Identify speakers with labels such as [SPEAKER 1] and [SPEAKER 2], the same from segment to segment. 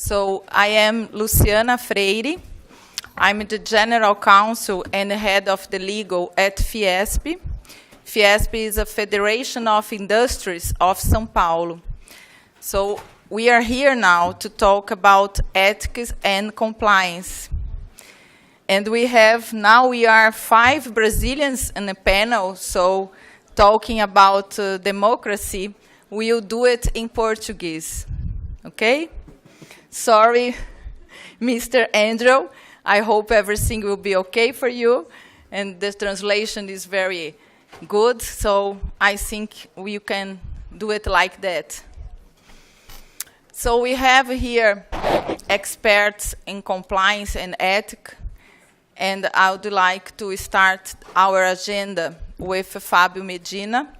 [SPEAKER 1] So I am Luciana Freire. I'm the General Counsel and Head of the Legal at Fiesp. Fiesp is a Federation of Industries of São Paulo. So we are here now to talk about ethics and compliance. And we are 5 Brazilians in the panel, so talking about democracy, we'll do it in Portuguese, okay? Sorry, Mr. Andrew. I hope everything will be okay for you, and the translation is very good, so I think we can do it like that. So we have here experts in compliance and ethics, and I would like to start our agenda with Fábio Medina.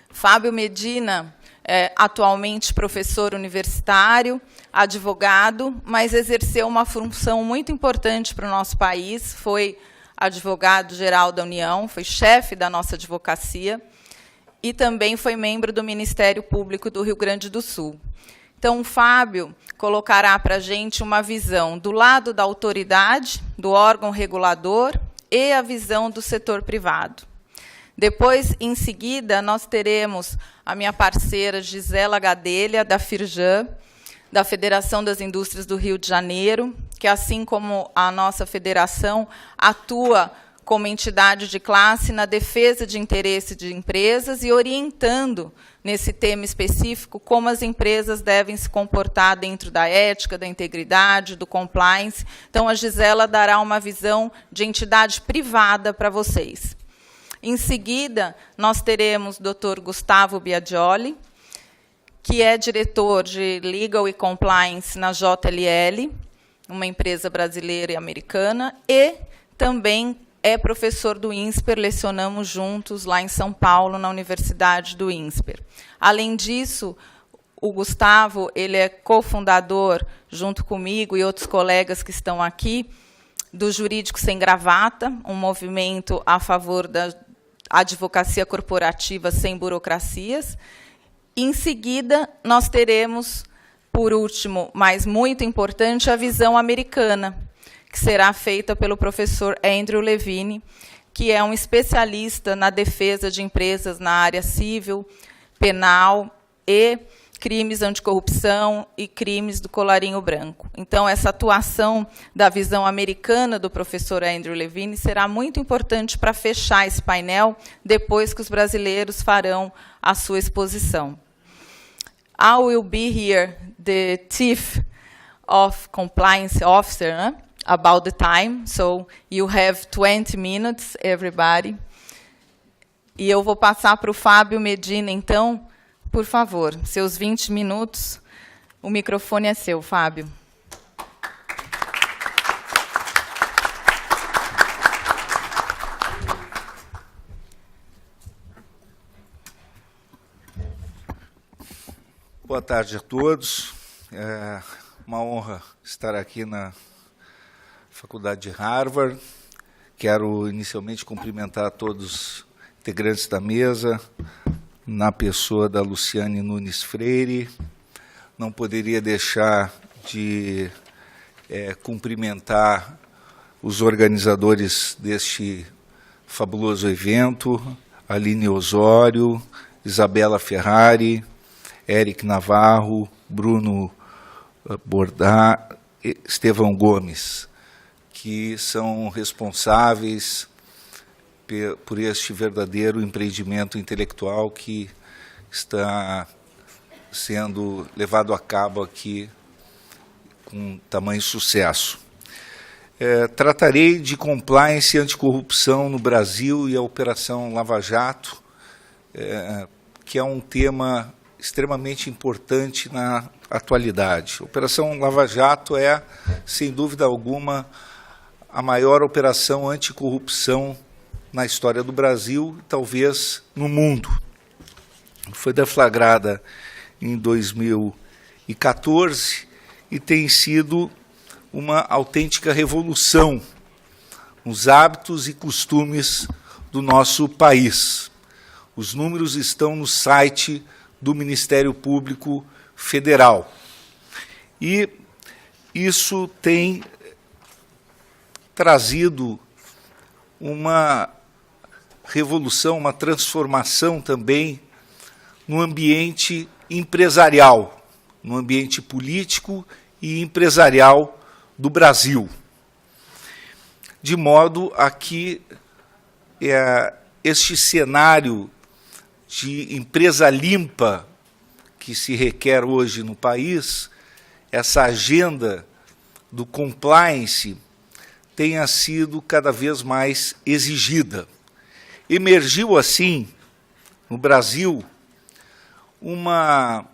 [SPEAKER 1] Fábio Medina é atualmente professor universitário, advogado, mas exerceu uma função muito importante para o nosso país, foi advogado-geral da União, foi chefe da nossa advocacia e também foi membro do Ministério Público do Rio Grande do Sul. Então, o Fábio colocará para a gente uma visão do lado da autoridade, do órgão regulador e a visão do setor privado. Depois, em seguida, nós teremos a minha parceira Gisela Gadelha, da Firjan, da Federação das Indústrias do Rio de Janeiro, que, assim como a nossa federação, atua como entidade de classe na defesa de interesse de empresas e orientando, nesse tema específico, como as empresas devem se comportar dentro da ética, da integridade, do compliance. Então, a Gisela dará uma visão de entidade privada para vocês. Em seguida, nós teremos o Dr. Gustavo Biagioli, que é diretor de Legal e Compliance na JLL, uma empresa brasileira e americana, e também é professor do INSPER, lecionamos juntos lá em São Paulo, na Universidade do INSPER. Além disso, o Gustavo ele é cofundador, junto comigo e outros colegas que estão aqui, do Jurídico Sem Gravata, um movimento a favor da advocacia corporativa sem burocracias. Em seguida, nós teremos, por último, mas muito importante, a visão americana, que será feita pelo professor Andrew Levine, que é um especialista na defesa de empresas na área civil, penal e crimes anticorrupção e crimes do colarinho branco. Então, essa atuação da visão americana do professor Andrew Levine será muito importante para fechar esse painel, depois que os brasileiros farão a sua exposição. I will be here, the Chief of Compliance Officer, né? About the time, so you have 20 minutes, everybody. E eu vou passar para o Fábio Medina, então, por favor, seus 20 minutos. O microfone é seu, Fábio.
[SPEAKER 2] Boa tarde a todos. É uma honra estar aqui na Faculdade de Harvard. Quero inicialmente cumprimentar todos os integrantes da mesa, na pessoa da Luciane Nunes Freire. Não poderia deixar de cumprimentar os organizadores deste fabuloso evento, Aline Osório, Isabela Ferrari, Eric Navarro, Bruno Bordá, Estevão Gomes, que são responsáveis por este verdadeiro empreendimento intelectual que está sendo levado a cabo aqui com tamanho sucesso. Tratarei de compliance e anticorrupção no Brasil e a Operação Lava Jato, que é um tema extremamente importante na atualidade. A Operação Lava Jato é, sem dúvida alguma, a maior operação anticorrupção na história do Brasil e talvez no mundo. Foi deflagrada em 2014 e tem sido uma autêntica revolução nos hábitos e costumes do nosso país. Os números estão no site do Ministério Público Federal. E isso tem trazido uma revolução, uma transformação também no ambiente empresarial, no ambiente político e empresarial do Brasil, de modo a que este cenário de empresa limpa que se requer hoje no país, essa agenda do compliance, tenha sido cada vez mais exigida. Emergiu, assim, no Brasil, uma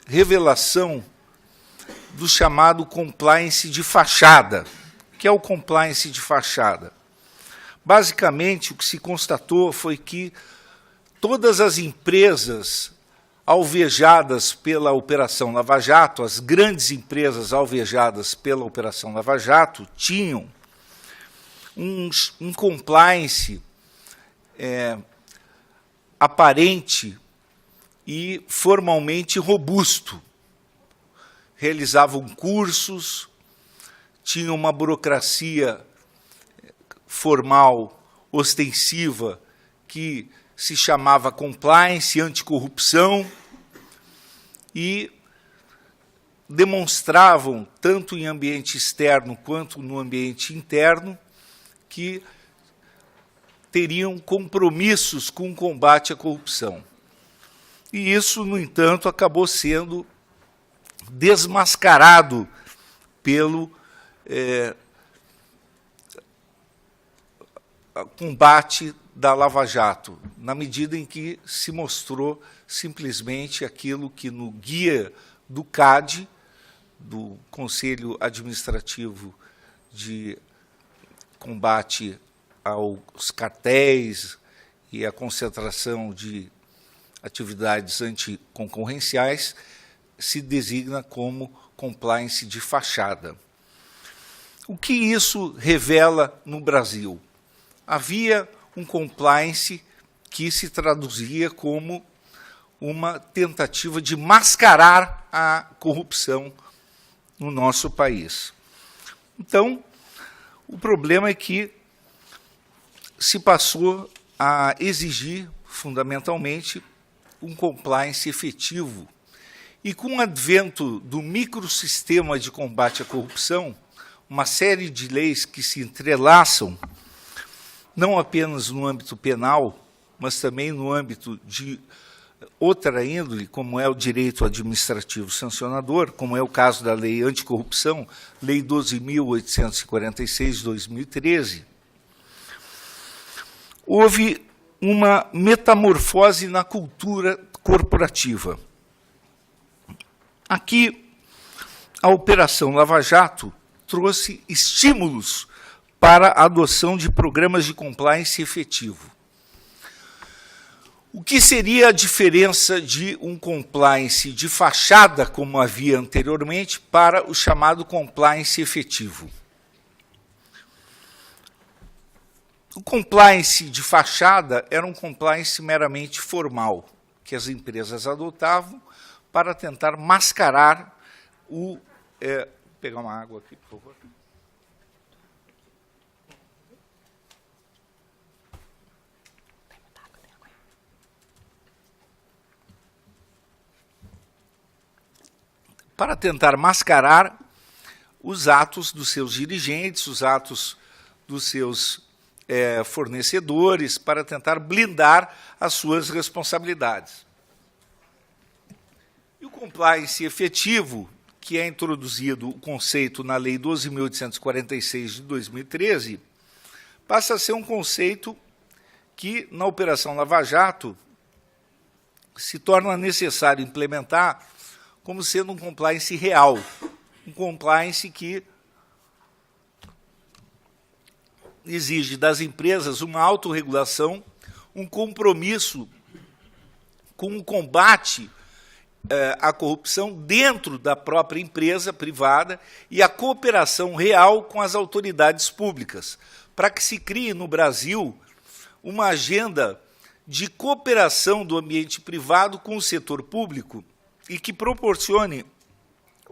[SPEAKER 2] revelação do chamado compliance de fachada. O que é o compliance de fachada? Basicamente, o que se constatou foi que todas as empresas alvejadas pela Operação Lava Jato, as grandes empresas alvejadas pela Operação Lava Jato, tinham um compliance aparente e formalmente robusto. Realizavam cursos, tinham uma burocracia formal, ostensiva, que se chamava compliance, anticorrupção, e demonstravam, tanto em ambiente externo quanto no ambiente interno, que teriam compromissos com o combate à corrupção. E isso, no entanto, acabou sendo desmascarado pelo combate da Lava Jato, na medida em que se mostrou simplesmente aquilo que no guia do CAD, do Conselho Administrativo de Combate aos Cartéis e à concentração de atividades anticoncorrenciais, se designa como compliance de fachada. O que isso revela no Brasil? Havia um compliance que se traduzia como uma tentativa de mascarar a corrupção no nosso país. Então, o problema é que se passou a exigir, fundamentalmente, um compliance efetivo. E com o advento do microsistema de combate à corrupção, uma série de leis que se entrelaçam, não apenas no âmbito penal, mas também no âmbito de outra índole, como é o direito administrativo sancionador, como é o caso da Lei Anticorrupção, Lei 12.846, de 2013, houve uma metamorfose na cultura corporativa. Aqui, a Operação Lava Jato trouxe estímulos para a adoção de programas de compliance efetivo. O que seria a diferença de um compliance de fachada, como havia anteriormente, para o chamado compliance efetivo? O compliance de fachada era um compliance meramente formal, que as empresas adotavam para tentar mascarar o... pegar uma água aqui, por favor. Para tentar mascarar os atos dos seus dirigentes, os atos dos seus fornecedores, para tentar blindar as suas responsabilidades. E o compliance efetivo, que é introduzido o conceito na Lei 12.846, de 2013, passa a ser um conceito que, na Operação Lava Jato, se torna necessário implementar como sendo um compliance real, um compliance que exige das empresas uma autorregulação, um compromisso com o combate à corrupção dentro da própria empresa privada e a cooperação real com as autoridades públicas, para que se crie no Brasil uma agenda de cooperação do ambiente privado com o setor público e que proporcione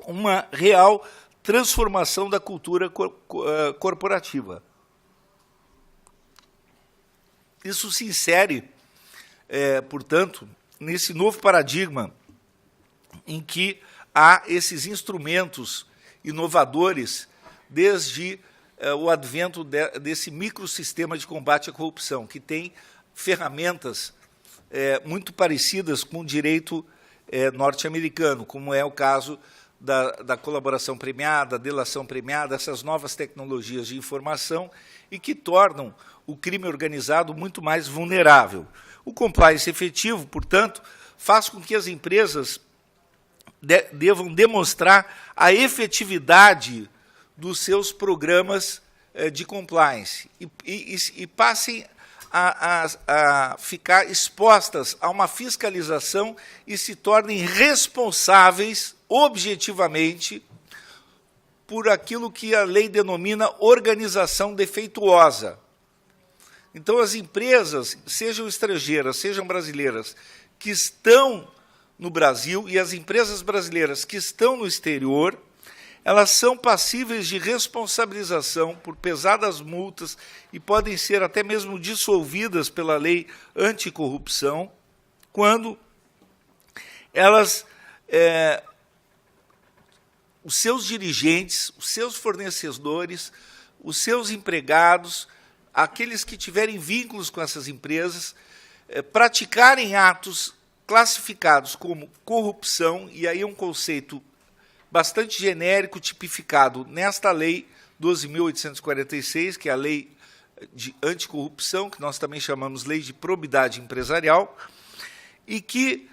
[SPEAKER 2] uma real transformação da cultura corporativa. Isso se insere, portanto, nesse novo paradigma em que há esses instrumentos inovadores desde o advento desse microsistema de combate à corrupção, que tem ferramentas muito parecidas com o direito norte-americano, como é o caso da colaboração premiada, delação premiada, essas novas tecnologias de informação e que tornam o crime organizado muito mais vulnerável. O compliance efetivo, portanto, faz com que as empresas devam demonstrar a efetividade dos seus programas de compliance e passem a ficar expostas a uma fiscalização e se tornem responsáveis objetivamente por aquilo que a lei denomina organização defeituosa. Então, as empresas, sejam estrangeiras, sejam brasileiras, que estão no Brasil e as empresas brasileiras que estão no exterior, elas são passíveis de responsabilização por pesadas multas e podem ser até mesmo dissolvidas pela lei anticorrupção, quando elas, os seus dirigentes, os seus fornecedores, os seus empregados, aqueles que tiverem vínculos com essas empresas, praticarem atos classificados como corrupção, e aí é um conceito bastante genérico, tipificado nesta lei 12.846, que é a lei de anticorrupção, que nós também chamamos lei de probidade empresarial, e que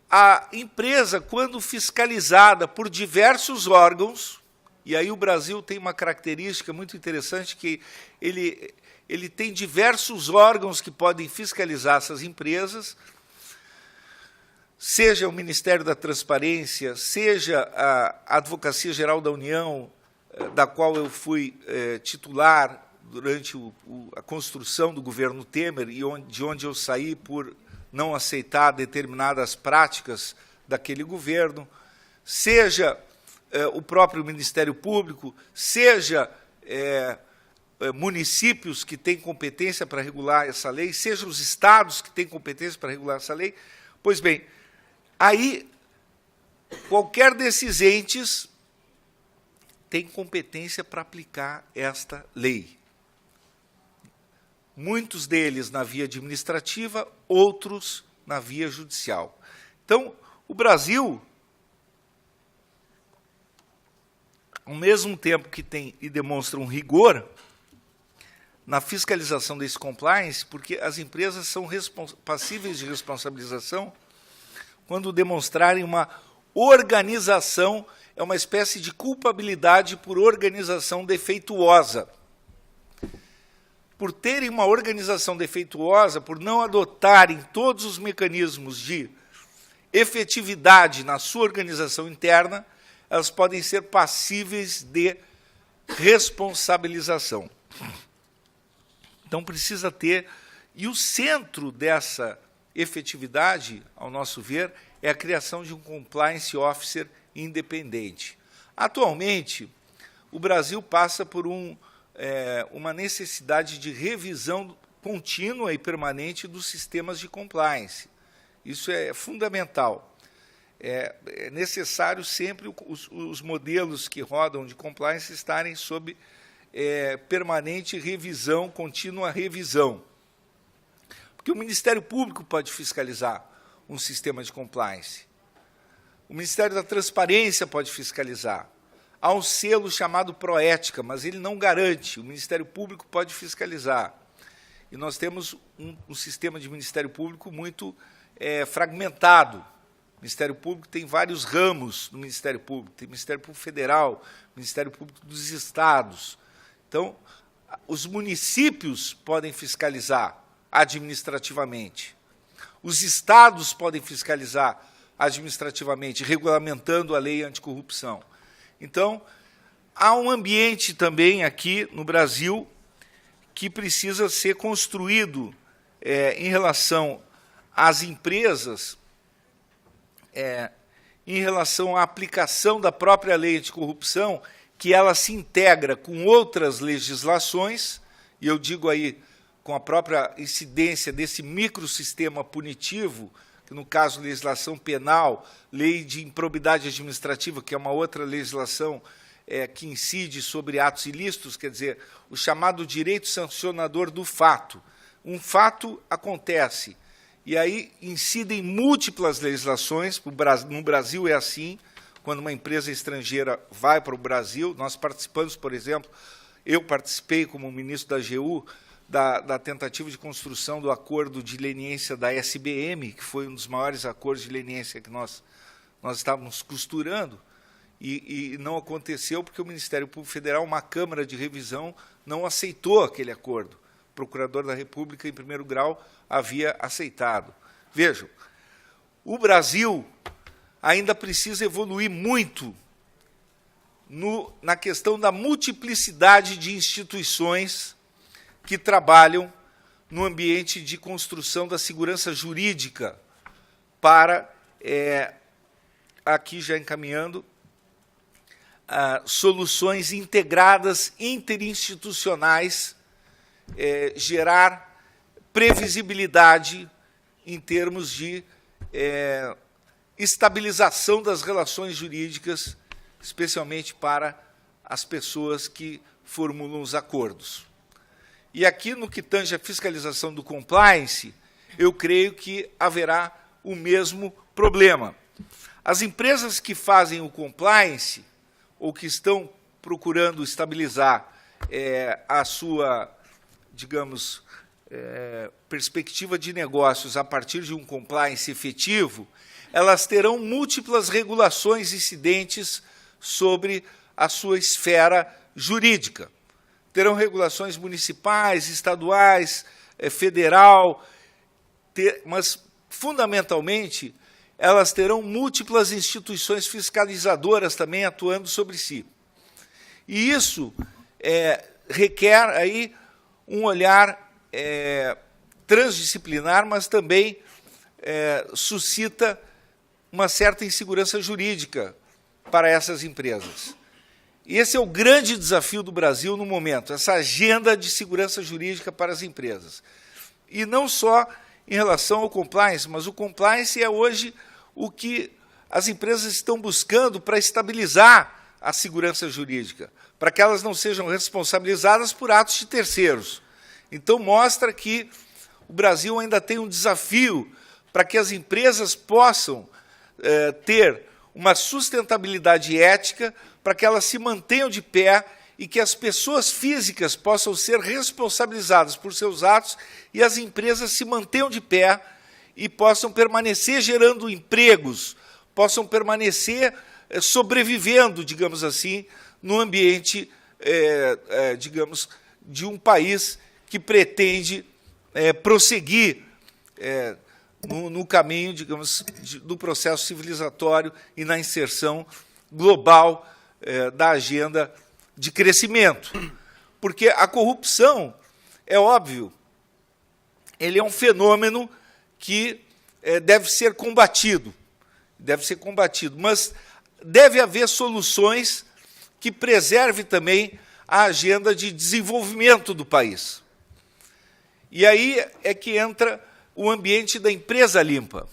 [SPEAKER 2] a empresa, quando fiscalizada por diversos órgãos, e aí o Brasil tem uma característica muito interessante, que ele tem diversos órgãos que podem fiscalizar essas empresas, seja o Ministério da Transparência, seja a Advocacia Geral da União, da qual eu fui titular durante a construção do governo Temer, e de onde eu saí por não aceitar determinadas práticas daquele governo, seja o próprio Ministério Público, seja municípios que têm competência para regular essa lei, seja os estados que têm competência para regular essa lei. Pois bem, aí qualquer desses entes tem competência para aplicar esta lei. Muitos deles na via administrativa, outros na via judicial. Então, o Brasil, ao mesmo tempo que tem e demonstra um rigor na fiscalização desse compliance, porque as empresas são passíveis de responsabilização quando demonstrarem uma organização, é uma espécie de culpabilidade por organização defeituosa. Por terem uma organização defeituosa, por não adotarem todos os mecanismos de efetividade na sua organização interna, elas podem ser passíveis de responsabilização. Então, precisa ter... E o centro dessa efetividade, ao nosso ver, é a criação de um compliance officer independente. Atualmente, o Brasil passa por uma necessidade de revisão contínua e permanente dos sistemas de compliance. Isso é fundamental. É necessário sempre os modelos que rodam de compliance estarem sob permanente revisão, contínua revisão. Porque o Ministério Público pode fiscalizar um sistema de compliance. O Ministério da Transparência pode fiscalizar. Há um selo chamado Proética, mas ele não garante. O Ministério Público pode fiscalizar. E nós temos um sistema de Ministério Público muito fragmentado. O Ministério Público tem vários ramos no Ministério Público. Tem Ministério Público Federal, Ministério Público dos Estados. Então, os municípios podem fiscalizar administrativamente. Os estados podem fiscalizar administrativamente, regulamentando a lei anticorrupção. Então, há um ambiente também aqui no Brasil que precisa ser construído em relação às empresas, em relação à aplicação da própria lei anticorrupção, que ela se integra com outras legislações, e eu digo aí com a própria incidência desse microsistema punitivo, que no caso legislação penal, lei de improbidade administrativa, que é uma outra legislação que incide sobre atos ilícitos, quer dizer, o chamado direito sancionador do fato. Um fato acontece, e aí incidem múltiplas legislações, no Brasil é assim, quando uma empresa estrangeira vai para o Brasil, nós participamos, por exemplo, eu participei como ministro da AGU, da tentativa de construção do acordo de leniência da SBM, que foi um dos maiores acordos de leniência que nós estávamos costurando, e não aconteceu porque o Ministério Público Federal, uma Câmara de Revisão, não aceitou aquele acordo. O Procurador da República, em primeiro grau, havia aceitado. Vejam, o Brasil ainda precisa evoluir muito na questão da multiplicidade de instituições que trabalham no ambiente de construção da segurança jurídica para, aqui já encaminhando, soluções integradas interinstitucionais, gerar previsibilidade em termos de estabilização das relações jurídicas, especialmente para as pessoas que formulam os acordos. E aqui, no que tange a fiscalização do compliance, eu creio que haverá o mesmo problema. As empresas que fazem o compliance, ou que estão procurando estabilizar a sua, digamos, perspectiva de negócios a partir de um compliance efetivo, elas terão múltiplas regulações incidentes sobre a sua esfera jurídica. Terão regulações municipais, estaduais, federal, mas, fundamentalmente, elas terão múltiplas instituições fiscalizadoras também atuando sobre si. E isso requer aí um olhar transdisciplinar, mas também suscita uma certa insegurança jurídica para essas empresas. E esse é o grande desafio do Brasil no momento, essa agenda de segurança jurídica para as empresas. E não só em relação ao compliance, mas o compliance é hoje o que as empresas estão buscando para estabilizar a segurança jurídica, para que elas não sejam responsabilizadas por atos de terceiros. Então, mostra que o Brasil ainda tem um desafio para que as empresas possam ter uma sustentabilidade ética, para que elas se mantenham de pé e que as pessoas físicas possam ser responsabilizadas por seus atos e as empresas se mantenham de pé e possam permanecer gerando empregos, possam permanecer sobrevivendo, digamos assim, no ambiente, digamos, de um país que pretende prosseguir no caminho, digamos, do processo civilizatório e na inserção global da agenda de crescimento. Porque a corrupção, é óbvio, ele é um fenômeno que deve ser combatido, mas deve haver soluções que preservem também a agenda de desenvolvimento do país. E aí é que entra o ambiente da empresa limpa,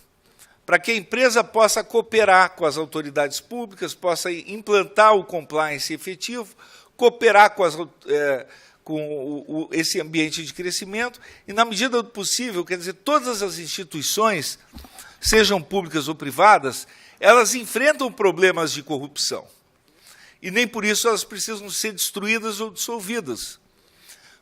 [SPEAKER 2] para que a empresa possa cooperar com as autoridades públicas, possa implantar o compliance efetivo, cooperar com esse ambiente de crescimento e, na medida do possível, quer dizer, todas as instituições, sejam públicas ou privadas, elas enfrentam problemas de corrupção. E nem por isso elas precisam ser destruídas ou dissolvidas.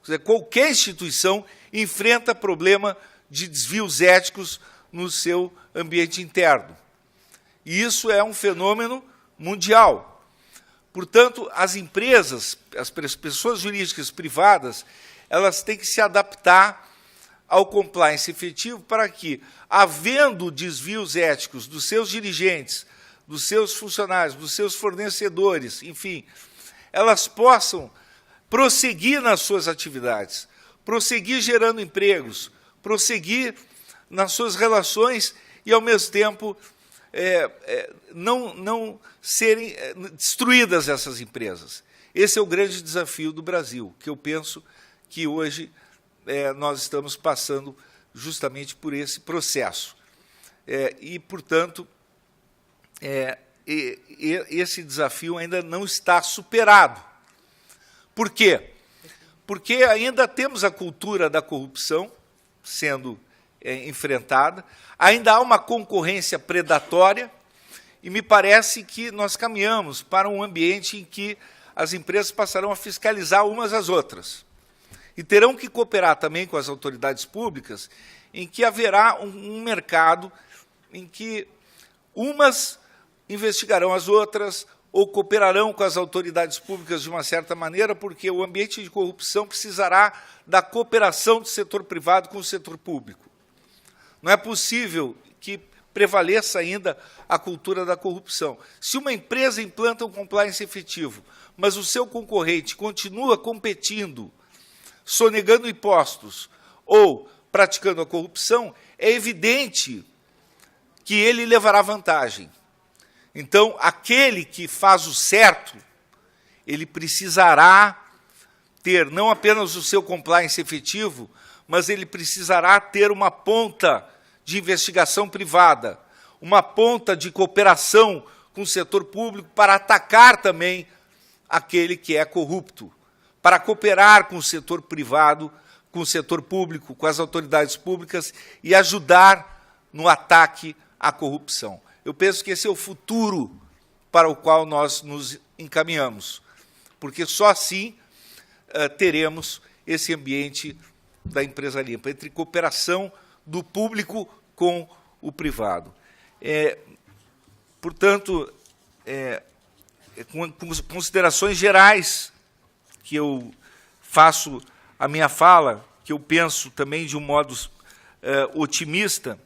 [SPEAKER 2] Quer dizer, qualquer instituição enfrenta problema de desvios éticos no seu ambiente interno. E isso é um fenômeno mundial. Portanto, as empresas, as pessoas jurídicas privadas, elas têm que se adaptar ao compliance efetivo para que, havendo desvios éticos dos seus dirigentes, dos seus funcionários, dos seus fornecedores, enfim, elas possam prosseguir nas suas atividades, prosseguir gerando empregos, prosseguir nas suas relações e, ao mesmo tempo, não serem destruídas essas empresas. Esse é o grande desafio do Brasil, que eu penso que hoje nós estamos passando justamente por esse processo. E, portanto, esse desafio ainda não está superado. Por quê? Porque ainda temos a cultura da corrupção sendo enfrentada, ainda há uma concorrência predatória, e me parece que nós caminhamos para um ambiente em que as empresas passarão a fiscalizar umas às outras. E terão que cooperar também com as autoridades públicas, em que haverá um mercado em que umas investigarão as outras ou cooperarão com as autoridades públicas de uma certa maneira, porque o ambiente de corrupção precisará da cooperação do setor privado com o setor público. Não é possível que prevaleça ainda a cultura da corrupção. Se uma empresa implanta um compliance efetivo, mas o seu concorrente continua competindo, sonegando impostos ou praticando a corrupção, é evidente que ele levará vantagem. Então, aquele que faz o certo, ele precisará ter não apenas o seu compliance efetivo, mas ele precisará ter uma ponta de investigação privada, uma ponta de cooperação com o setor público para atacar também aquele que é corrupto, para cooperar com o setor privado, com o setor público, com as autoridades públicas e ajudar no ataque à corrupção. Eu penso que esse é o futuro para o qual nós nos encaminhamos, porque só assim teremos esse ambiente da empresa limpa, entre cooperação do público com o privado. Portanto, com considerações gerais que eu faço a minha fala, que eu penso também de um modo otimista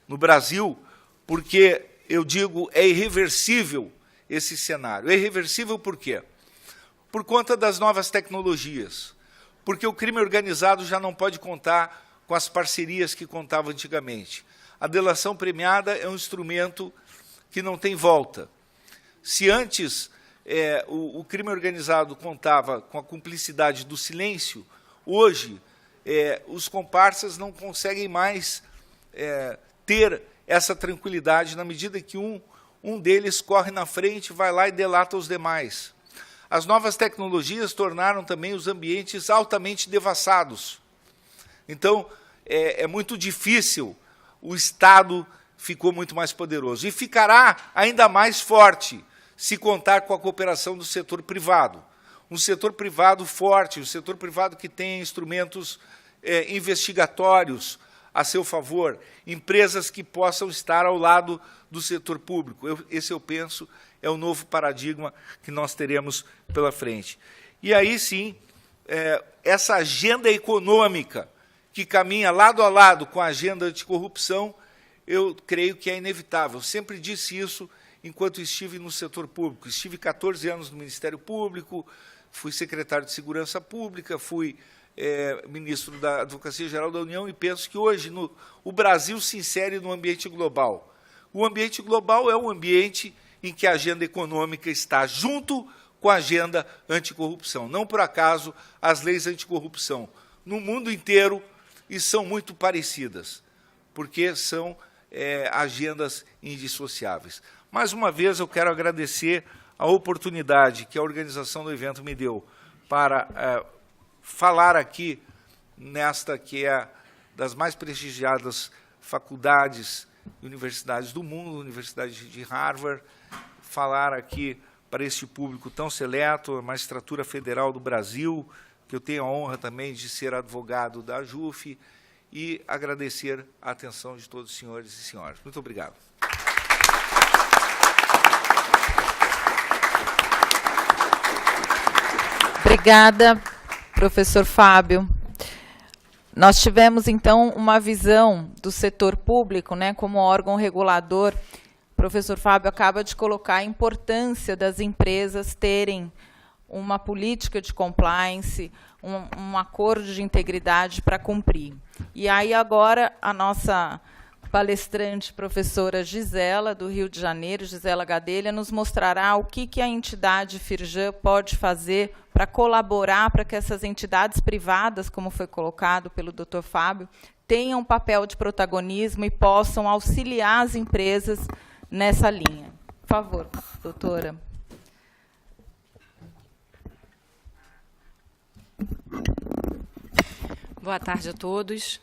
[SPEAKER 2] no Brasil, porque eu digo, é irreversível esse cenário. É irreversível por quê? Por conta das novas tecnologias, porque o crime organizado já não pode contar com as parcerias que contava antigamente. A delação premiada é um instrumento que não tem volta. Se antes o crime organizado contava com a cumplicidade do silêncio, hoje os comparsas não conseguem mais ter essa tranquilidade na medida que um deles corre na frente, vai lá e delata os demais. As novas tecnologias tornaram também os ambientes altamente devassados. Então, é muito difícil, o Estado ficou muito mais poderoso. E ficará ainda mais forte se contar com a cooperação do setor privado. Um setor privado forte, um setor privado que tenha instrumentos investigatórios a seu favor, empresas que possam estar ao lado do setor público. Esse, eu penso, é o novo paradigma que nós teremos pela frente. E aí, sim, essa agenda econômica que caminha lado a lado com a agenda anticorrupção, eu creio que é inevitável. Eu sempre disse isso enquanto estive no setor público. Estive 14 anos no Ministério Público, fui secretário de Segurança Pública, fui ministro da Advocacia Geral da União, e penso que hoje o Brasil se insere no ambiente global. O ambiente global é um ambiente em que a agenda econômica está junto com a agenda anticorrupção. Não por acaso as leis anticorrupção no mundo inteiro e são muito parecidas, porque são agendas indissociáveis. Mais uma vez, eu quero agradecer a oportunidade que a organização do evento me deu para falar aqui nesta que é das mais prestigiadas faculdades e universidades do mundo, a Universidade de Harvard, falar aqui para este público tão seleto, a Magistratura Federal do Brasil, que eu tenho a honra também de ser advogado da AJUF, e agradecer a atenção de todos os senhores e senhoras. Muito obrigado.
[SPEAKER 1] Obrigada, professor Fábio. Nós tivemos, então, uma visão do setor público, né, como órgão regulador. O professor Fábio acaba de colocar a importância das empresas terem uma política de compliance, um acordo de integridade para cumprir. E aí, agora, a nossa palestrante, professora Gisela, do Rio de Janeiro, Gisela Gadelha, nos mostrará o que a entidade Firjan pode fazer para colaborar para que essas entidades privadas, como foi colocado pelo Dr. Fábio, tenham um papel de protagonismo e possam auxiliar as empresas nessa linha. Por favor, doutora.
[SPEAKER 3] Boa tarde a todos.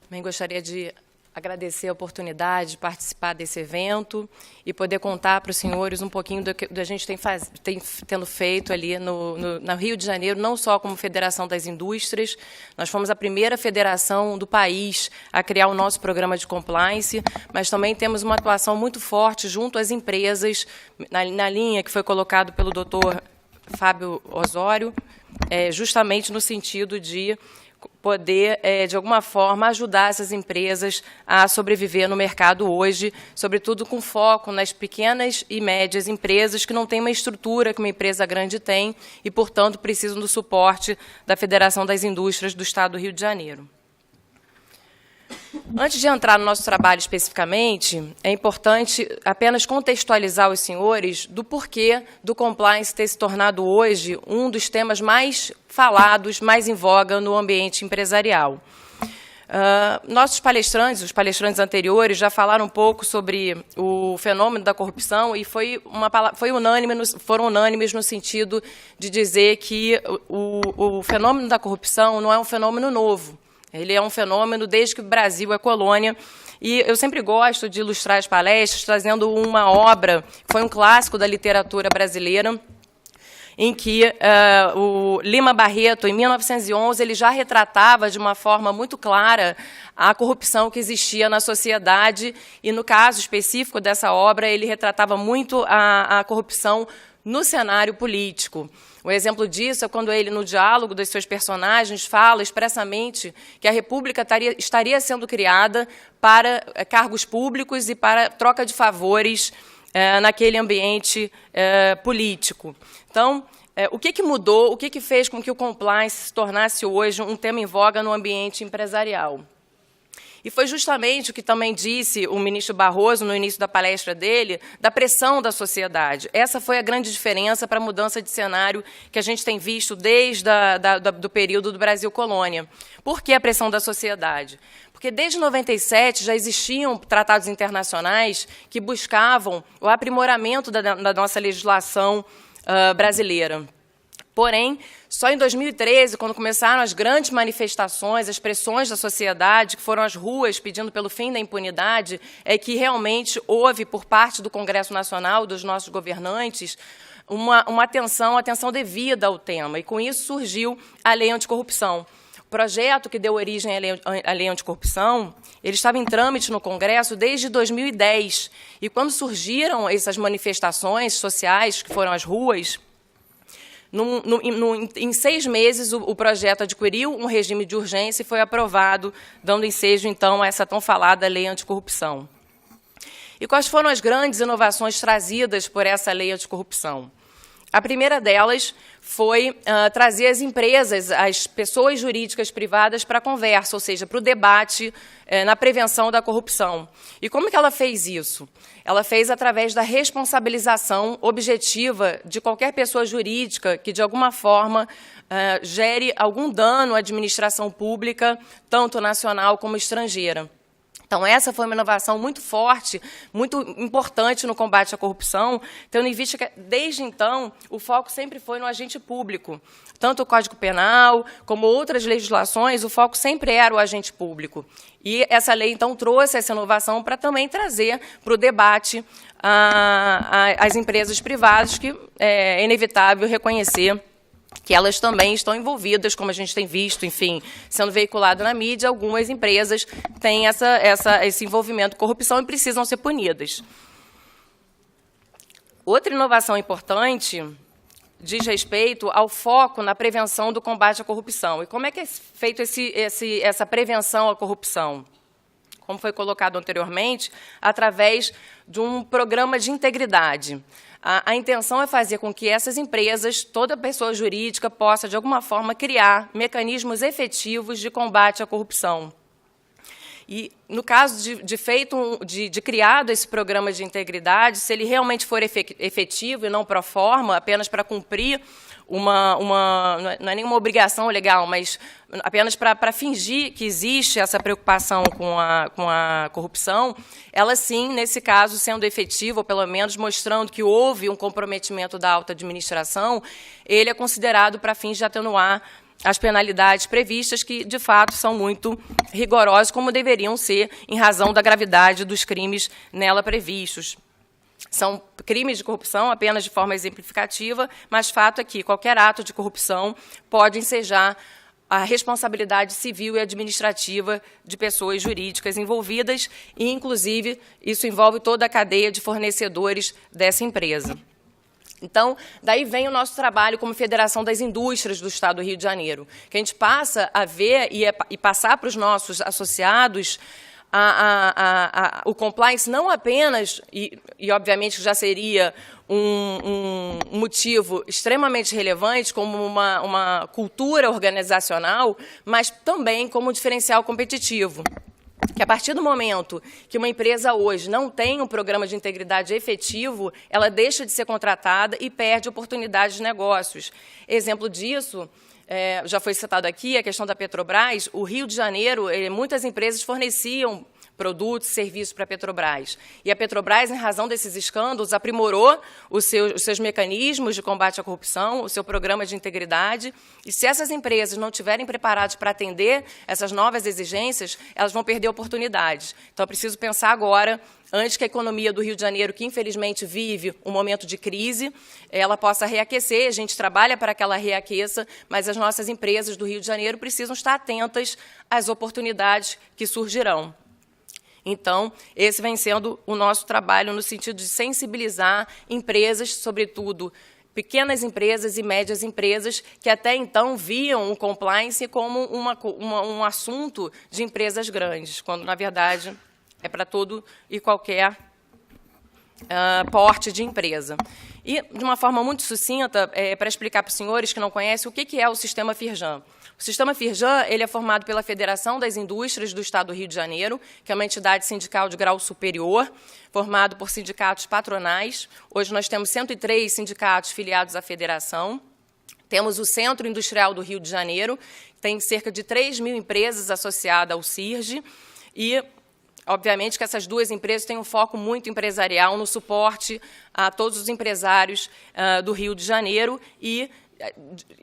[SPEAKER 3] Também gostaria de agradecer a oportunidade de participar desse evento e poder contar para os senhores um pouquinho do que a gente tem tendo feito ali no Rio de Janeiro, não só como Federação das Indústrias. Nós fomos a primeira federação do país a criar o nosso programa de compliance, mas também temos uma atuação muito forte junto às empresas, na linha que foi colocado pelo doutor Fábio Osório, justamente no sentido de poder, de alguma forma, ajudar essas empresas a sobreviver no mercado hoje, sobretudo com foco nas pequenas e médias empresas que não têm uma estrutura que uma empresa grande tem e, portanto, precisam do suporte da Federação das Indústrias do Estado do Rio de Janeiro. Antes de entrar no nosso trabalho especificamente, é importante apenas contextualizar os senhores do porquê do compliance ter se tornado hoje um dos temas mais falados, mais em voga no ambiente empresarial. Nossos palestrantes, os palestrantes anteriores, já falaram um pouco sobre o fenômeno da corrupção e foram unânimes no sentido de dizer que o fenômeno da corrupção não é um fenômeno novo. Ele é um fenômeno desde que o Brasil é colônia. E eu sempre gosto de ilustrar as palestras trazendo uma obra, foi um clássico da literatura brasileira, em que o Lima Barreto, em 1911, ele já retratava de uma forma muito clara a corrupção que existia na sociedade, e, no caso específico dessa obra, ele retratava muito a corrupção no cenário político. O exemplo disso é quando ele, no diálogo dos seus personagens, fala expressamente que a República estaria sendo criada para cargos públicos e para troca de favores naquele ambiente político. Então, o que mudou, o que fez com que o compliance se tornasse hoje um tema em voga no ambiente empresarial? E foi justamente o que também disse o ministro Barroso no início da palestra dele, da pressão da sociedade. Essa foi a grande diferença para a mudança de cenário que a gente tem visto desde do período do Brasil colônia. Por que a pressão da sociedade? Porque desde 97 já existiam tratados internacionais que buscavam o aprimoramento da nossa legislação brasileira. Porém, só em 2013, quando começaram as grandes manifestações, as pressões da sociedade, que foram às ruas pedindo pelo fim da impunidade, é que realmente houve, por parte do Congresso Nacional, dos nossos governantes, uma atenção devida ao tema. E, com isso, surgiu a Lei Anticorrupção. O projeto que deu origem à Lei Anticorrupção, ele estava em trâmite no Congresso desde 2010. E, quando surgiram essas manifestações sociais, que foram às ruas, em 6 meses, o projeto adquiriu um regime de urgência e foi aprovado, dando ensejo, então, a essa tão falada Lei Anticorrupção. E quais foram as grandes inovações trazidas por essa Lei Anticorrupção? A primeira delas foi trazer as empresas, as pessoas jurídicas privadas para a conversa, ou seja, para o debate na prevenção da corrupção. E como que ela fez isso? Ela fez através da responsabilização objetiva de qualquer pessoa jurídica que, de alguma forma, gere algum dano à administração pública, tanto nacional como estrangeira. Então, essa foi uma inovação muito forte, muito importante no combate à corrupção, tendo em vista que, desde então, o foco sempre foi no agente público. Tanto o Código Penal, como outras legislações, o foco sempre era o agente público. E essa lei, então, trouxe essa inovação para também trazer para o debate as empresas privadas, que é inevitável reconhecer que elas também estão envolvidas, como a gente tem visto, enfim, sendo veiculado na mídia, algumas empresas têm esse envolvimento com corrupção e precisam ser punidas. Outra inovação importante diz respeito ao foco na prevenção do combate à corrupção. E como é que é feito essa prevenção à corrupção? Como foi colocado anteriormente, através de um programa de integridade. A intenção é fazer com que essas empresas, toda pessoa jurídica, possa, de alguma forma, criar mecanismos efetivos de combate à corrupção. E, no caso de criado esse programa de integridade, se ele realmente for efetivo e não pro forma, apenas para cumprir não é nenhuma obrigação legal, mas apenas para fingir que existe essa preocupação com a corrupção, ela sim, nesse caso, sendo efetiva, ou pelo menos mostrando que houve um comprometimento da alta administração, ele é considerado para fins de atenuar as penalidades previstas, que, de fato, são muito rigorosas, como deveriam ser, em razão da gravidade dos crimes nela previstos. São crimes de corrupção apenas de forma exemplificativa, mas fato é que qualquer ato de corrupção pode ensejar a responsabilidade civil e administrativa de pessoas jurídicas envolvidas, e, inclusive, isso envolve toda a cadeia de fornecedores dessa empresa. Então, daí vem o nosso trabalho como Federação das Indústrias do Estado do Rio de Janeiro, que a gente passa a ver e passar para os nossos associados o compliance não apenas, e obviamente já seria um motivo extremamente relevante, como uma cultura organizacional, mas também como um diferencial competitivo. Que a partir do momento que uma empresa hoje não tem um programa de integridade efetivo, ela deixa de ser contratada e perde oportunidades de negócios. Exemplo disso, já foi citado aqui, a questão da Petrobras. O Rio de Janeiro, muitas empresas forneciam produtos, serviços para a Petrobras. E a Petrobras, em razão desses escândalos, aprimorou os seus mecanismos de combate à corrupção, o seu programa de integridade. E se essas empresas não estiverem preparadas para atender essas novas exigências, elas vão perder oportunidades. Então, é preciso pensar agora, antes que a economia do Rio de Janeiro, que infelizmente vive um momento de crise, ela possa reaquecer. A gente trabalha para que ela reaqueça, mas as nossas empresas do Rio de Janeiro precisam estar atentas às oportunidades que surgirão. Então, esse vem sendo o nosso trabalho no sentido de sensibilizar empresas, sobretudo pequenas empresas e médias empresas, que até então viam o compliance como um assunto de empresas grandes, quando, na verdade, é para todo e qualquer porte de empresa. E, de uma forma muito sucinta, para explicar para os senhores que não conhecem, o que é o Sistema Firjan. O Sistema Firjan ele é formado pela Federação das Indústrias do Estado do Rio de Janeiro, que é uma entidade sindical de grau superior, formado por sindicatos patronais. Hoje nós temos 103 sindicatos filiados à federação. Temos o Centro Industrial do Rio de Janeiro, que tem cerca de 3.000 empresas associadas ao CIRJ, e obviamente que essas duas empresas têm um foco muito empresarial no suporte a todos os empresários do Rio de Janeiro, e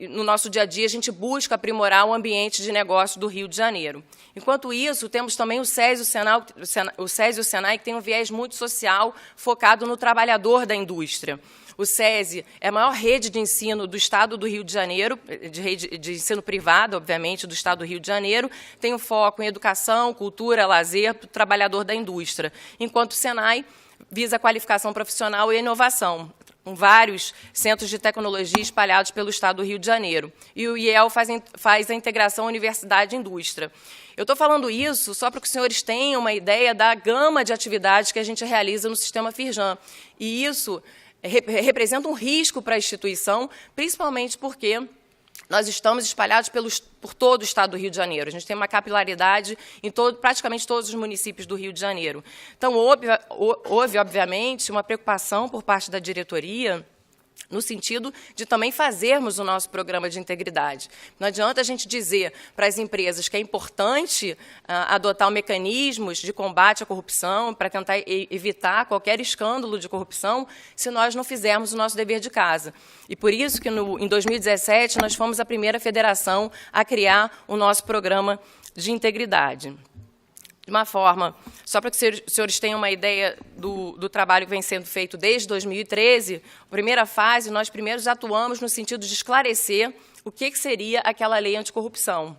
[SPEAKER 3] no nosso dia a dia a gente busca aprimorar o ambiente de negócio do Rio de Janeiro. Enquanto isso, temos também o SES e o SENAI, que tem um viés muito social, focado no trabalhador da indústria. O SESI é a maior rede de ensino do Estado do Rio de Janeiro, de ensino privado, obviamente, do Estado do Rio de Janeiro, tem um foco em educação, cultura, lazer, para o trabalhador da indústria, enquanto o SENAI visa a qualificação profissional e a inovação, com vários centros de tecnologia espalhados pelo Estado do Rio de Janeiro. E o IEL faz a integração universidade-indústria. Eu estou falando isso só para que os senhores tenham uma ideia da gama de atividades que a gente realiza no Sistema Firjan. E isso representa um risco para a instituição, principalmente porque nós estamos espalhados por todo o Estado do Rio de Janeiro. A gente tem uma capilaridade em praticamente todos os municípios do Rio de Janeiro. Então, houve, obviamente, uma preocupação por parte da diretoria no sentido de também fazermos o nosso programa de integridade. Não adianta a gente dizer para as empresas que é importante adotar mecanismos de combate à corrupção para tentar evitar qualquer escândalo de corrupção se nós não fizermos o nosso dever de casa. E por isso que, em 2017, nós fomos a primeira federação a criar o nosso programa de integridade. De uma forma, só para que os senhores tenham uma ideia do trabalho que vem sendo feito desde 2013, a primeira fase, nós primeiros atuamos no sentido de esclarecer o que seria aquela lei anticorrupção,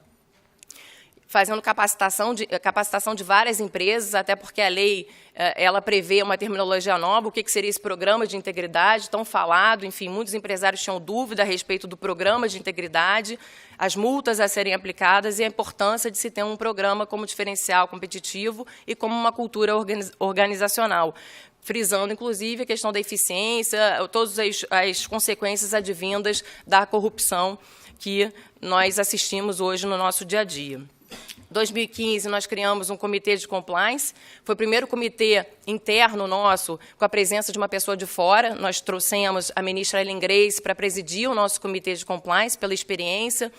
[SPEAKER 3] fazendo capacitação de várias empresas, até porque a lei ela prevê uma terminologia nova, o que seria esse programa de integridade, tão falado, enfim, muitos empresários tinham dúvida a respeito do programa de integridade, as multas a serem aplicadas e a importância de se ter um programa como diferencial competitivo e como uma cultura organizacional, frisando, inclusive, a questão da eficiência, todas as consequências advindas da corrupção que nós assistimos hoje no nosso dia a dia. Em 2015, nós criamos um comitê de compliance. Foi o primeiro comitê interno nosso, com a presença de uma pessoa de fora. Nós trouxemos a ministra Ellen Grace para presidir o nosso comitê de compliance, pela experiência,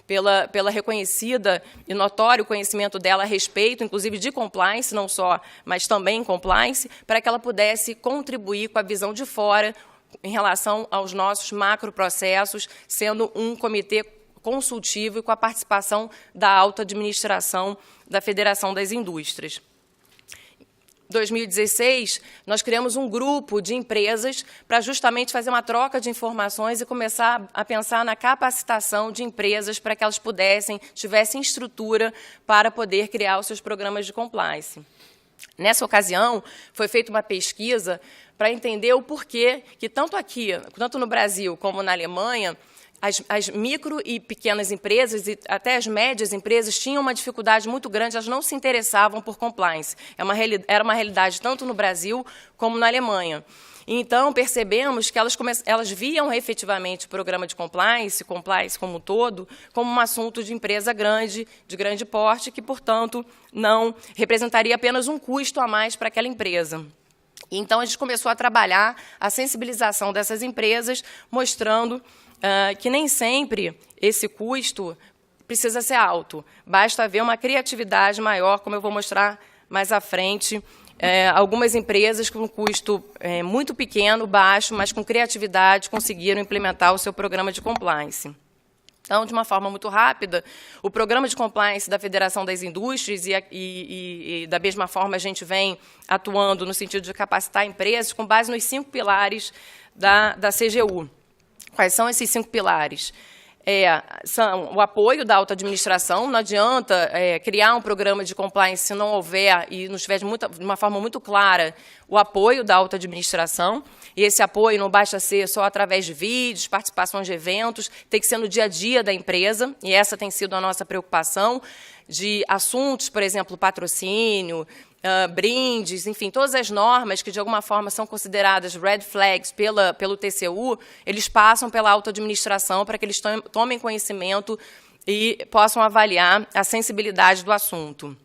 [SPEAKER 3] pela reconhecida e notório conhecimento dela a respeito, inclusive de compliance, não só, mas também compliance, para que ela pudesse contribuir com a visão de fora em relação aos nossos macroprocessos, sendo um comitê consultivo e com a participação da alta administração da Federação das Indústrias. Em 2016, nós criamos um grupo de empresas para justamente fazer uma troca de informações e começar a pensar na capacitação de empresas para que elas tivessem estrutura para poder criar os seus programas de compliance. Nessa ocasião, foi feita uma pesquisa para entender o porquê que tanto aqui, tanto no Brasil como na Alemanha, as micro e pequenas empresas e até as médias empresas tinham uma dificuldade muito grande, elas não se interessavam por compliance. Era uma realidade tanto no Brasil como na Alemanha. Então, percebemos que elas viam efetivamente o programa de compliance como um todo, como um assunto de empresa grande, de grande porte, que, portanto, não representaria apenas um custo a mais para aquela empresa. Então, a gente começou a trabalhar a sensibilização dessas empresas, mostrando que nem sempre esse custo precisa ser alto. Basta haver uma criatividade maior, como eu vou mostrar mais à frente. Algumas empresas com um custo muito pequeno, baixo, mas com criatividade, conseguiram implementar o seu programa de compliance. Então, de uma forma muito rápida, o programa de compliance da Federação das Indústrias e da mesma forma, a gente vem atuando no sentido de capacitar empresas com base nos 5 pilares da CGU. Quais são esses 5 pilares? São o apoio da alta administração. Não adianta criar um programa de compliance se não houver e não tiver de uma forma muito clara o apoio da alta administração. E esse apoio não basta ser só através de vídeos, participações de eventos, tem que ser no dia a dia da empresa, e essa tem sido a nossa preocupação, de assuntos, por exemplo, patrocínio, brindes, enfim, todas as normas que, de alguma forma, são consideradas red flags pelo TCU, eles passam pela auto-administração para que eles tomem conhecimento e possam avaliar a sensibilidade do assunto.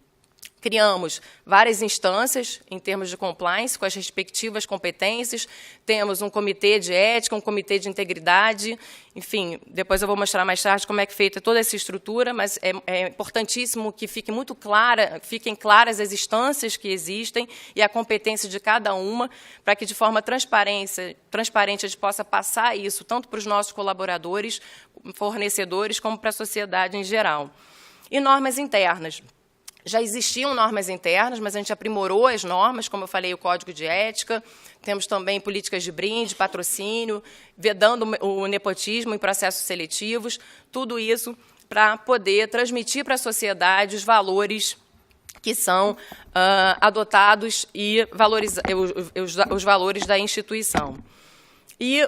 [SPEAKER 3] Criamos várias instâncias em termos de compliance, com as respectivas competências. Temos um comitê de ética, um comitê de integridade. Enfim, depois eu vou mostrar mais tarde como é que é feita toda essa estrutura, mas é importantíssimo que fiquem claras as instâncias que existem e a competência de cada uma, para que, de forma transparente, a gente possa passar isso tanto para os nossos colaboradores, fornecedores, como para a sociedade em geral. E normas internas. Já existiam normas internas, mas a gente aprimorou as normas, como eu falei, o Código de Ética. Temos também políticas de brinde, patrocínio, vedando o nepotismo em processos seletivos, tudo isso para poder transmitir para a sociedade os valores que são adotados e os valores da instituição. E,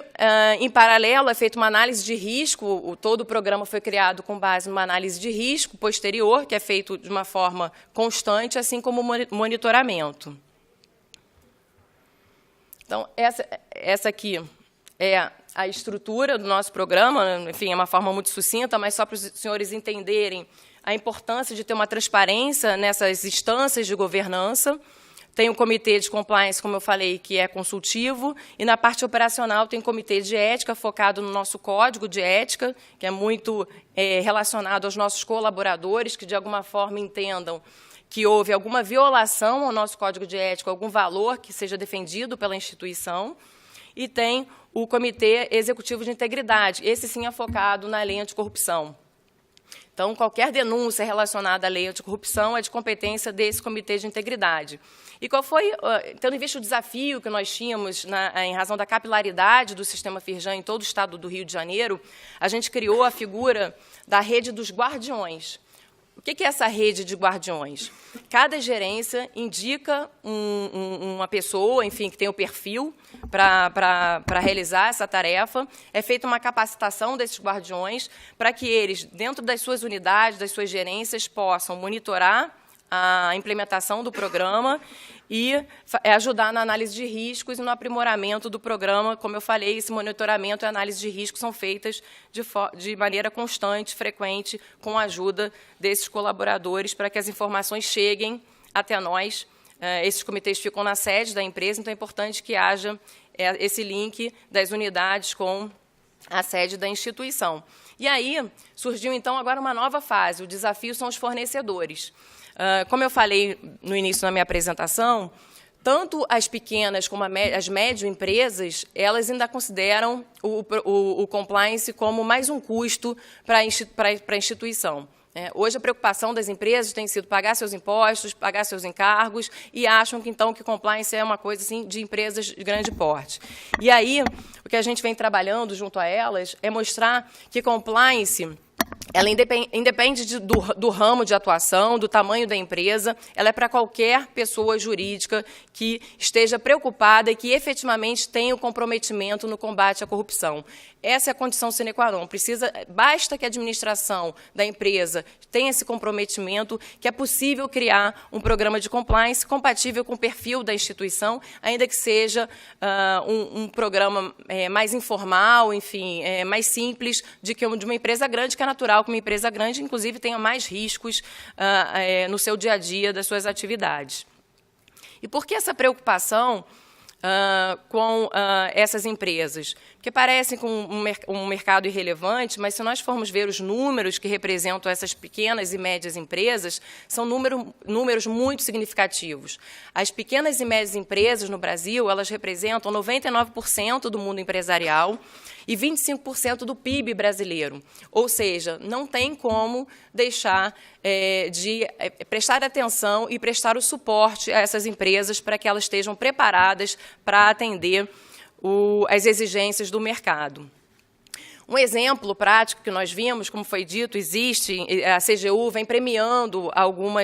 [SPEAKER 3] em paralelo, é feita uma análise de risco. Todo o programa foi criado com base numa análise de risco posterior, que é feito de uma forma constante, assim como o monitoramento. Então, essa aqui é a estrutura do nosso programa. Enfim, é uma forma muito sucinta, mas só para os senhores entenderem a importância de ter uma transparência nessas instâncias de governança. Tem um comitê de compliance, como eu falei, que é consultivo, e na parte operacional tem um comitê de ética focado no nosso código de ética, que é muito relacionado aos nossos colaboradores, que de alguma forma entendam que houve alguma violação ao nosso código de ética, algum valor que seja defendido pela instituição. E tem o comitê executivo de integridade, esse sim é focado na lei anticorrupção. Então, qualquer denúncia relacionada à lei anticorrupção é de competência desse comitê de integridade. E qual foi, tendo em vista o desafio que nós tínhamos em razão da capilaridade do sistema Firjan em todo o estado do Rio de Janeiro, a gente criou a figura da rede dos guardiões. O que é essa rede de guardiões? Cada gerência indica uma pessoa, enfim, que tem o perfil para realizar essa tarefa. É feita uma capacitação desses guardiões para que eles, dentro das suas unidades, das suas gerências, possam monitorar a implementação do programa e ajudar na análise de riscos e no aprimoramento do programa. Como eu falei, esse monitoramento e análise de riscos são feitas de maneira constante, frequente, com a ajuda desses colaboradores, para que as informações cheguem até nós. Esses comitês ficam na sede da empresa, então é importante que haja esse link das unidades com a sede da instituição. E aí surgiu, então, agora uma nova fase. O desafio são os fornecedores. Como eu falei no início da minha apresentação, tanto as pequenas como as médio empresas, elas ainda consideram o compliance como mais um custo para a instituição. Hoje, a preocupação das empresas tem sido pagar seus impostos, pagar seus encargos, e acham que, então, que compliance é uma coisa assim, de empresas de grande porte. E aí, o que a gente vem trabalhando junto a elas é mostrar que compliance ela independe do ramo de atuação, do tamanho da empresa, ela é para qualquer pessoa jurídica que esteja preocupada e que efetivamente tenha o comprometimento no combate à corrupção. Essa é a condição sine qua non. Basta que a administração da empresa tenha esse comprometimento, que é possível criar um programa de compliance compatível com o perfil da instituição, ainda que seja um programa mais informal, enfim, mais simples de uma empresa grande, que é natural que uma empresa grande, inclusive, tenha mais riscos no seu dia a dia das suas atividades. E por que essa preocupação com essas empresas? Porque parecem com um mercado irrelevante, mas se nós formos ver os números que representam essas pequenas e médias empresas, são números muito significativos. As pequenas e médias empresas no Brasil, elas representam 99% do mundo empresarial e 25% do PIB brasileiro. Ou seja, não tem como deixar de prestar atenção e prestar o suporte a essas empresas para que elas estejam preparadas para atender as exigências do mercado. Um exemplo prático que nós vimos, como foi dito, existe, a CGU vem premiando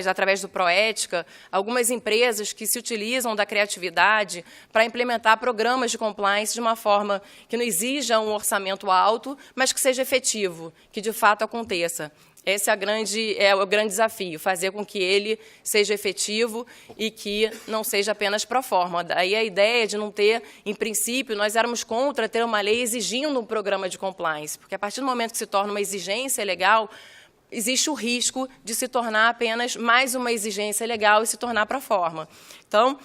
[SPEAKER 3] através do Proética, algumas empresas que se utilizam da criatividade para implementar programas de compliance de uma forma que não exija um orçamento alto, mas que seja efetivo, que de fato aconteça. Esse é o grande desafio, fazer com que ele seja efetivo e que não seja apenas pro forma. Daí a ideia de não ter, em princípio, nós éramos contra ter uma lei exigindo um programa de compliance, porque a partir do momento que se torna uma exigência legal, existe o risco de se tornar apenas mais uma exigência legal e se tornar pro forma. Então,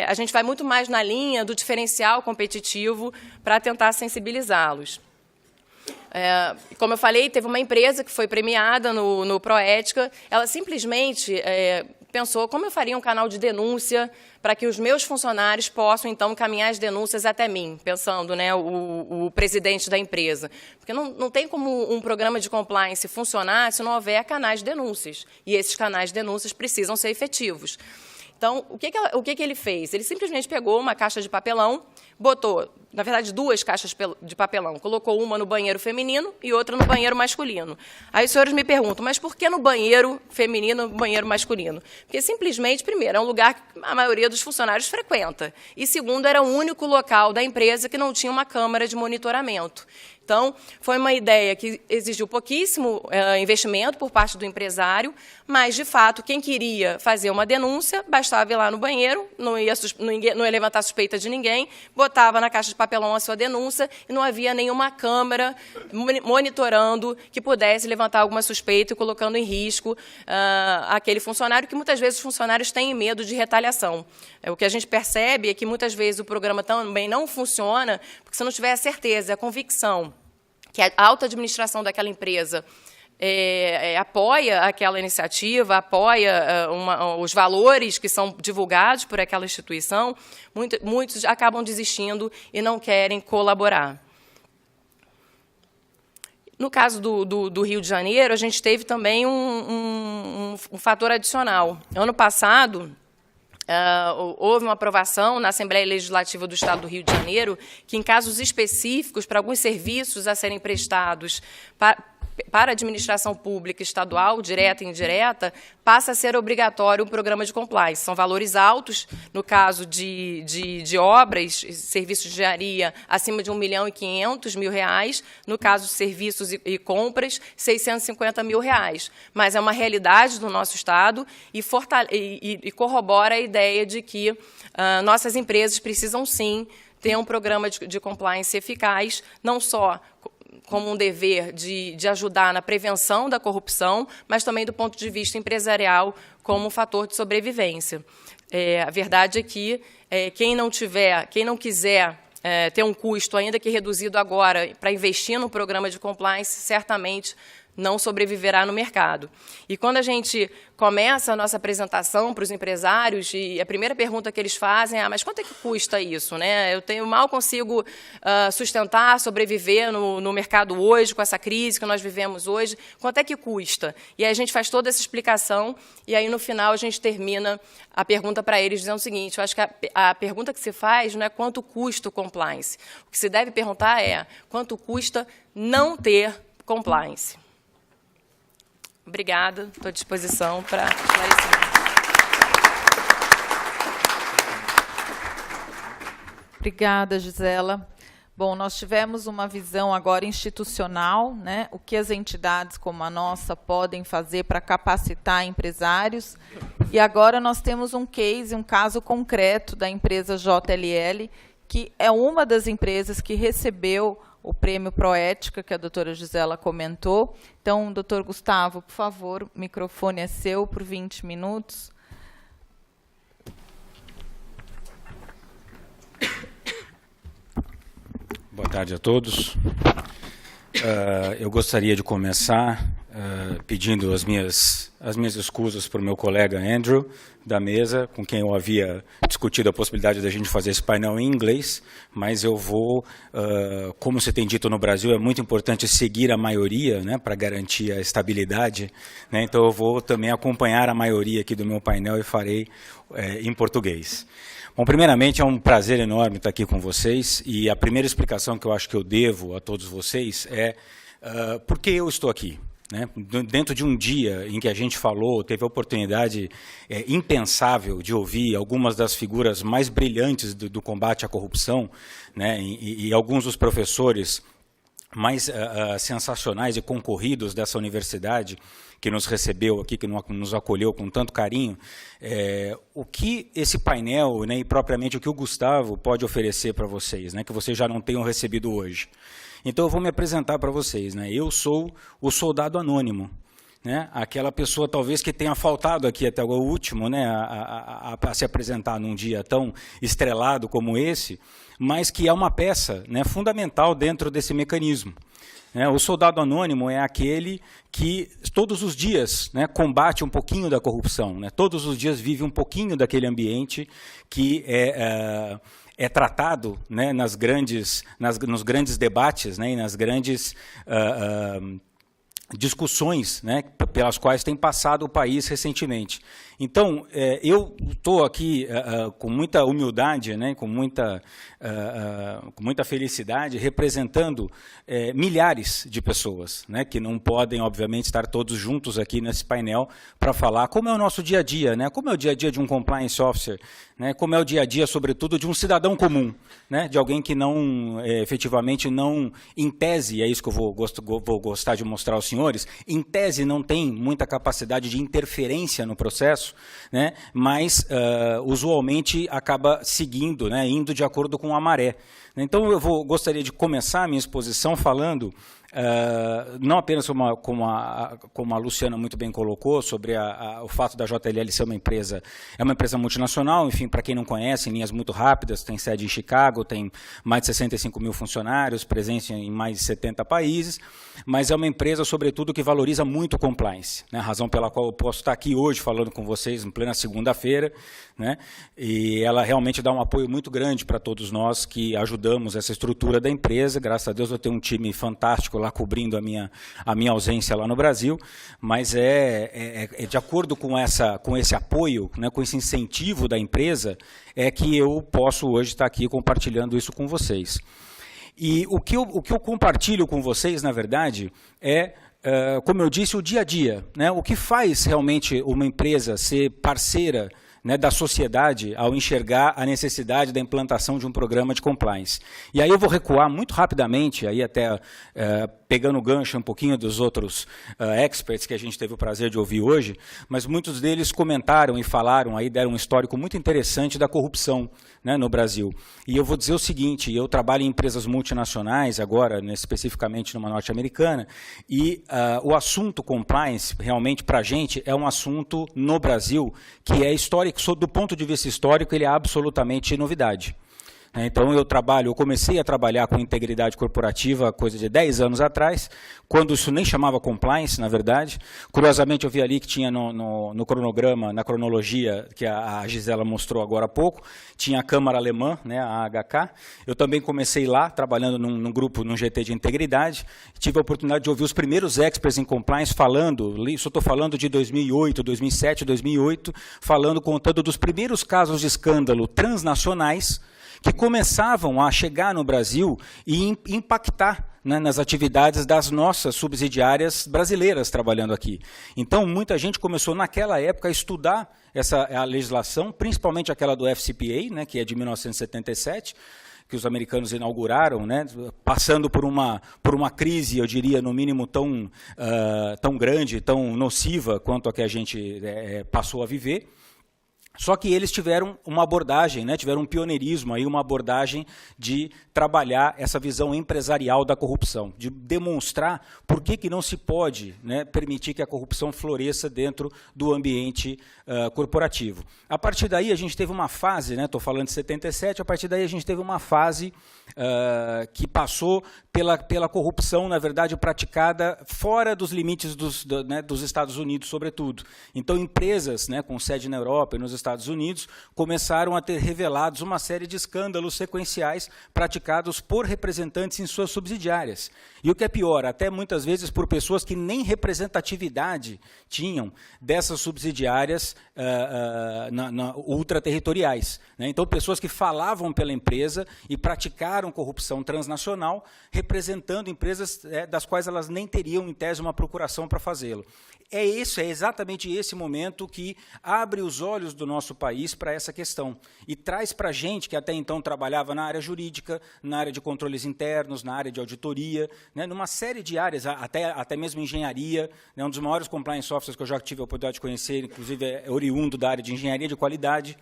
[SPEAKER 3] a gente vai muito mais na linha do diferencial competitivo para tentar sensibilizá-los. Como eu falei, teve uma empresa que foi premiada no Proética, ela simplesmente pensou como eu faria um canal de denúncia para que os meus funcionários possam, então, encaminhar as denúncias até mim, pensando, né, o presidente da empresa. Porque não tem como um programa de compliance funcionar se não houver canais de denúncias, e esses canais de denúncias precisam ser efetivos. Então, o que ele fez? Ele simplesmente pegou uma caixa de papelão, botou, na verdade, 2 caixas de papelão, colocou uma no banheiro feminino e outra no banheiro masculino. Aí os senhores me perguntam, mas por que no banheiro feminino e no banheiro masculino? Porque, simplesmente, primeiro, é um lugar que a maioria dos funcionários frequenta, e, segundo, era o único local da empresa que não tinha uma câmara de monitoramento. Então, foi uma ideia que exigiu pouquíssimo investimento por parte do empresário, mas, de fato, quem queria fazer uma denúncia, bastava ir lá no banheiro, não ia levantar suspeita de ninguém, botava na caixa de papelão a sua denúncia e não havia nenhuma câmara monitorando que pudesse levantar alguma suspeita e colocando em risco aquele funcionário, que muitas vezes os funcionários têm medo de retaliação. O que a gente percebe é que muitas vezes o programa também não funciona porque se não tiver a certeza, a convicção que a alta administração daquela empresa apoia aquela iniciativa, apoia os valores que são divulgados por aquela instituição, muitos acabam desistindo e não querem colaborar. No caso do Rio de Janeiro, a gente teve também um fator adicional. Ano passado, houve uma aprovação na Assembleia Legislativa do Estado do Rio de Janeiro que, em casos específicos, para alguns serviços a serem prestados para a administração pública estadual, direta e indireta, passa a ser obrigatório um programa de compliance. São valores altos, no caso de obras, serviços de engenharia, acima de R$ 1.500.000, no caso de serviços e compras, R$ 650.000. Mas é uma realidade do nosso Estado e corrobora a ideia de que nossas empresas precisam, sim, ter um programa de compliance eficaz, não só como um dever de ajudar na prevenção da corrupção, mas também do ponto de vista empresarial como um fator de sobrevivência. A verdade é que quem não quiser ter um custo, ainda que reduzido agora, para investir no programa de compliance, certamente não sobreviverá no mercado. E quando a gente começa a nossa apresentação para os empresários, e a primeira pergunta que eles fazem é: mas quanto é que custa isso, né? Eu mal consigo sustentar, sobreviver no mercado hoje, com essa crise que nós vivemos hoje, quanto é que custa? E aí a gente faz toda essa explicação, e aí no final a gente termina a pergunta para eles dizendo o seguinte: eu acho que a pergunta que se faz não é quanto custa o compliance. O que se deve perguntar é quanto custa não ter compliance. Obrigada, estou à disposição para esclarecimento.
[SPEAKER 1] Obrigada, Gisela. Bom, nós tivemos uma visão agora institucional, né? O que as entidades como a nossa podem fazer para capacitar empresários. E agora nós temos um case, um caso concreto da empresa JLL, que é uma das empresas que recebeu o prêmio Proética, que a doutora Gisela comentou. Então, doutor Gustavo, por favor, o microfone é seu por 20 minutos.
[SPEAKER 4] Boa tarde a todos. Eu gostaria de começar pedindo as minhas escusas para o meu colega Andrew, da mesa, com quem eu havia discutido a possibilidade da gente fazer esse painel em inglês, mas eu vou, como você tem dito no Brasil, é muito importante seguir a maioria, né, para garantir a estabilidade, né, então eu vou também acompanhar a maioria aqui do meu painel e farei em português. Bom, primeiramente, é um prazer enorme estar aqui com vocês, e a primeira explicação que eu acho que eu devo a todos vocês é por que eu estou aqui. Né? Dentro de um dia em que a gente teve a oportunidade impensável de ouvir algumas das figuras mais brilhantes do combate à corrupção, né? e alguns dos professores mais sensacionais e concorridos dessa universidade, que nos recebeu aqui, que nos acolheu com tanto carinho, o que esse painel, né, e propriamente o que o Gustavo pode oferecer para vocês, né, que vocês já não tenham recebido hoje. Então, eu vou me apresentar para vocês. Né? Eu sou o soldado anônimo, né? Aquela pessoa, talvez, que tenha faltado aqui até o último, né, a se apresentar num dia tão estrelado como esse, mas que é uma peça, né, fundamental dentro desse mecanismo. O soldado anônimo é aquele que todos os dias, né, combate um pouquinho da corrupção, né? Todos os dias vive um pouquinho daquele ambiente que é tratado, né, nos grandes debates, né, e nas grandes discussões, né, pelas quais tem passado o país recentemente. Então, eu estou aqui com muita humildade, né, com muita felicidade, representando milhares de pessoas, né, que não podem, obviamente, estar todos juntos aqui nesse painel para falar como é o nosso dia a dia, né, como é o dia a dia de um compliance officer, né, como é o dia a dia, sobretudo, de um cidadão comum, né, de alguém que não, efetivamente, não, em tese, é isso que eu vou gostar de mostrar aos senhores, em tese não tem muita capacidade de interferência no processo, né, mas usualmente acaba seguindo, né, indo de acordo com a maré. Então, eu gostaria de começar a minha exposição falando, não apenas como a Luciana muito bem colocou, sobre o fato da JLL ser uma empresa multinacional, enfim, para quem não conhece, em linhas muito rápidas, tem sede em Chicago, tem mais de 65 mil funcionários, presença em mais de 70 países, mas é uma empresa, sobretudo, que valoriza muito o compliance, né, razão pela qual eu posso estar aqui hoje falando com vocês em plena segunda-feira, né, e ela realmente dá um apoio muito grande para todos nós que ajudamos essa estrutura da empresa. Graças a Deus eu tenho um time fantástico lá cobrindo a minha ausência lá no Brasil, mas de acordo com esse apoio, né, com esse incentivo da empresa, é que eu posso hoje estar aqui compartilhando isso com vocês. E o que eu compartilho com vocês, na verdade, é como eu disse, o dia a dia, né? O que faz realmente uma empresa ser parceira, né, da sociedade ao enxergar a necessidade da implantação de um programa de compliance. E aí eu vou recuar muito rapidamente, aí até pegando o gancho um pouquinho dos outros experts que a gente teve o prazer de ouvir hoje, mas muitos deles comentaram e falaram, aí deram um histórico muito interessante da corrupção, né, no Brasil. E eu vou dizer o seguinte, eu trabalho em empresas multinacionais agora, né, especificamente numa norte-americana, e o assunto compliance, realmente, para a gente, é um assunto no Brasil que é histórico, do ponto de vista histórico, ele é absolutamente novidade. Então, eu comecei a trabalhar com integridade corporativa coisa de 10 anos atrás, quando isso nem chamava compliance, na verdade. Curiosamente, eu vi ali que tinha no cronograma, na cronologia que a Gisela mostrou agora há pouco, tinha a Câmara Alemã, né, a AHK. Eu também comecei lá, trabalhando num grupo, num GT de integridade. Tive a oportunidade de ouvir os primeiros experts em compliance falando, isso eu estou falando de 2008, 2007, 2008, contando dos primeiros casos de escândalo transnacionais, que começavam a chegar no Brasil e impactar, né, nas atividades das nossas subsidiárias brasileiras trabalhando aqui. Então, muita gente começou naquela época a estudar a legislação, principalmente aquela do FCPA, né, que é de 1977, que os americanos inauguraram, né, passando por uma crise, eu diria, no mínimo tão grande, tão nociva quanto a que a gente passou a viver. Só que eles tiveram uma abordagem, né, tiveram um pioneirismo, aí, uma abordagem de trabalhar essa visão empresarial da corrupção, de demonstrar por que não se pode, né, permitir que a corrupção floresça dentro do ambiente corporativo. A partir daí a gente teve uma fase, né, estou falando de 77, a partir daí a gente teve uma fase que passou pela corrupção, na verdade, praticada fora dos limites dos Estados Unidos, sobretudo. Então, empresas, né, com sede na Europa e nos Estados Unidos começaram a ter revelados uma série de escândalos sequenciais praticados por representantes em suas subsidiárias. E o que é pior, até muitas vezes por pessoas que nem representatividade tinham dessas subsidiárias ultraterritoriais, né? Então, pessoas que falavam pela empresa e praticaram corrupção transnacional, representando empresas das quais elas nem teriam, em tese, uma procuração para fazê-lo. É exatamente esse momento que abre os olhos do nosso país para essa questão e traz para a gente, que até então trabalhava na área jurídica, na área de controles internos, na área de auditoria, né, numa série de áreas, até mesmo engenharia, né, um dos maiores compliance officers que eu já tive a oportunidade de conhecer, inclusive é oriundo da área de engenharia de qualidade.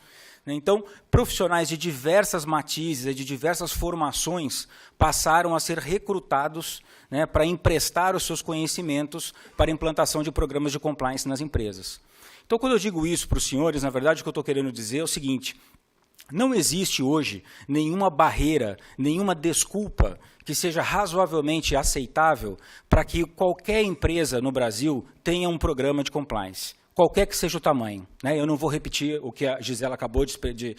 [SPEAKER 4] Então, profissionais de diversas matizes, de diversas formações, passaram a ser recrutados, né, para emprestar os seus conhecimentos para a implantação de programas de compliance nas empresas. Então, quando eu digo isso para os senhores, na verdade, o que eu estou querendo dizer é o seguinte: não existe hoje nenhuma barreira, nenhuma desculpa que seja razoavelmente aceitável para que qualquer empresa no Brasil tenha um programa de compliance, qualquer que seja o tamanho, né? Eu não vou repetir o que a Gisela acabou de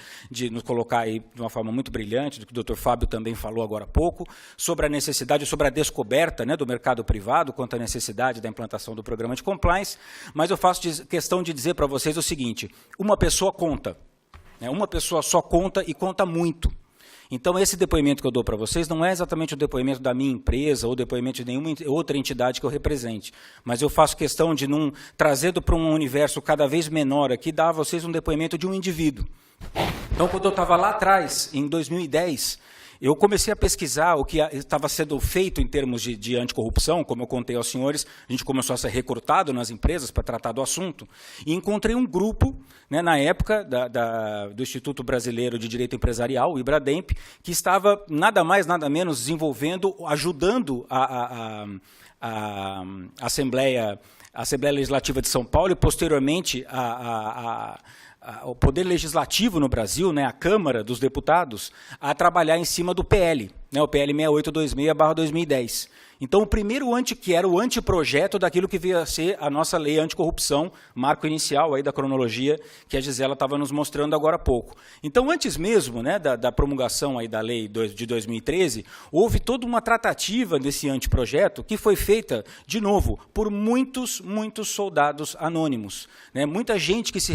[SPEAKER 4] nos colocar aí de uma forma muito brilhante, do que o Dr. Fábio também falou agora há pouco, sobre a necessidade, sobre a descoberta, né, do mercado privado quanto à necessidade da implantação do programa de compliance, mas eu faço questão de dizer para vocês o seguinte: uma pessoa conta, né? Uma pessoa só conta e conta muito. Então, esse depoimento que eu dou para vocês não é exatamente o depoimento da minha empresa ou o depoimento de nenhuma outra entidade que eu represente, mas eu faço questão de, trazendo para um universo cada vez menor aqui, dar a vocês um depoimento de um indivíduo. Então, quando eu estava lá atrás, em 2010, eu comecei a pesquisar o que estava sendo feito em termos de anticorrupção, como eu contei aos senhores, a gente começou a ser recrutado nas empresas para tratar do assunto, e encontrei um grupo, né, na época, do Instituto Brasileiro de Direito Empresarial, o IBRADEMP, que estava nada mais, nada menos desenvolvendo, ajudando a Assembleia Legislativa de São Paulo e, posteriormente, o Poder Legislativo no Brasil, né, a Câmara dos Deputados, a trabalhar em cima do PL, né, o PL 6826/2010. Então, o primeiro que era o anteprojeto daquilo que veio a ser a nossa lei anticorrupção, marco inicial aí da cronologia que a Gisela estava nos mostrando agora há pouco. Então, antes mesmo, né, da promulgação aí da lei de 2013, houve toda uma tratativa desse anteprojeto que foi feita, de novo, por muitos soldados anônimos, né, muita gente que se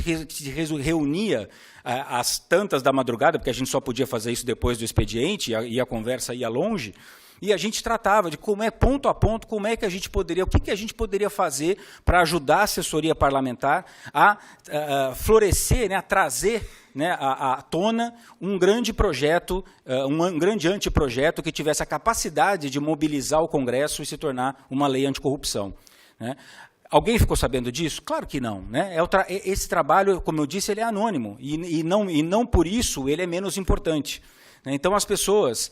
[SPEAKER 4] reunia às tantas da madrugada, porque a gente só podia fazer isso depois do expediente e a conversa ia longe, e a gente tratava de como é, ponto a ponto, como é que a gente poderia, o que a gente poderia fazer para ajudar a assessoria parlamentar a florescer, né, a trazer, né, à tona um grande projeto, um grande anteprojeto que tivesse a capacidade de mobilizar o Congresso e se tornar uma lei anticorrupção, né? Alguém ficou sabendo disso? Claro que não, né? Esse trabalho, como eu disse, ele é anônimo, e não por isso ele é menos importante. Então, as pessoas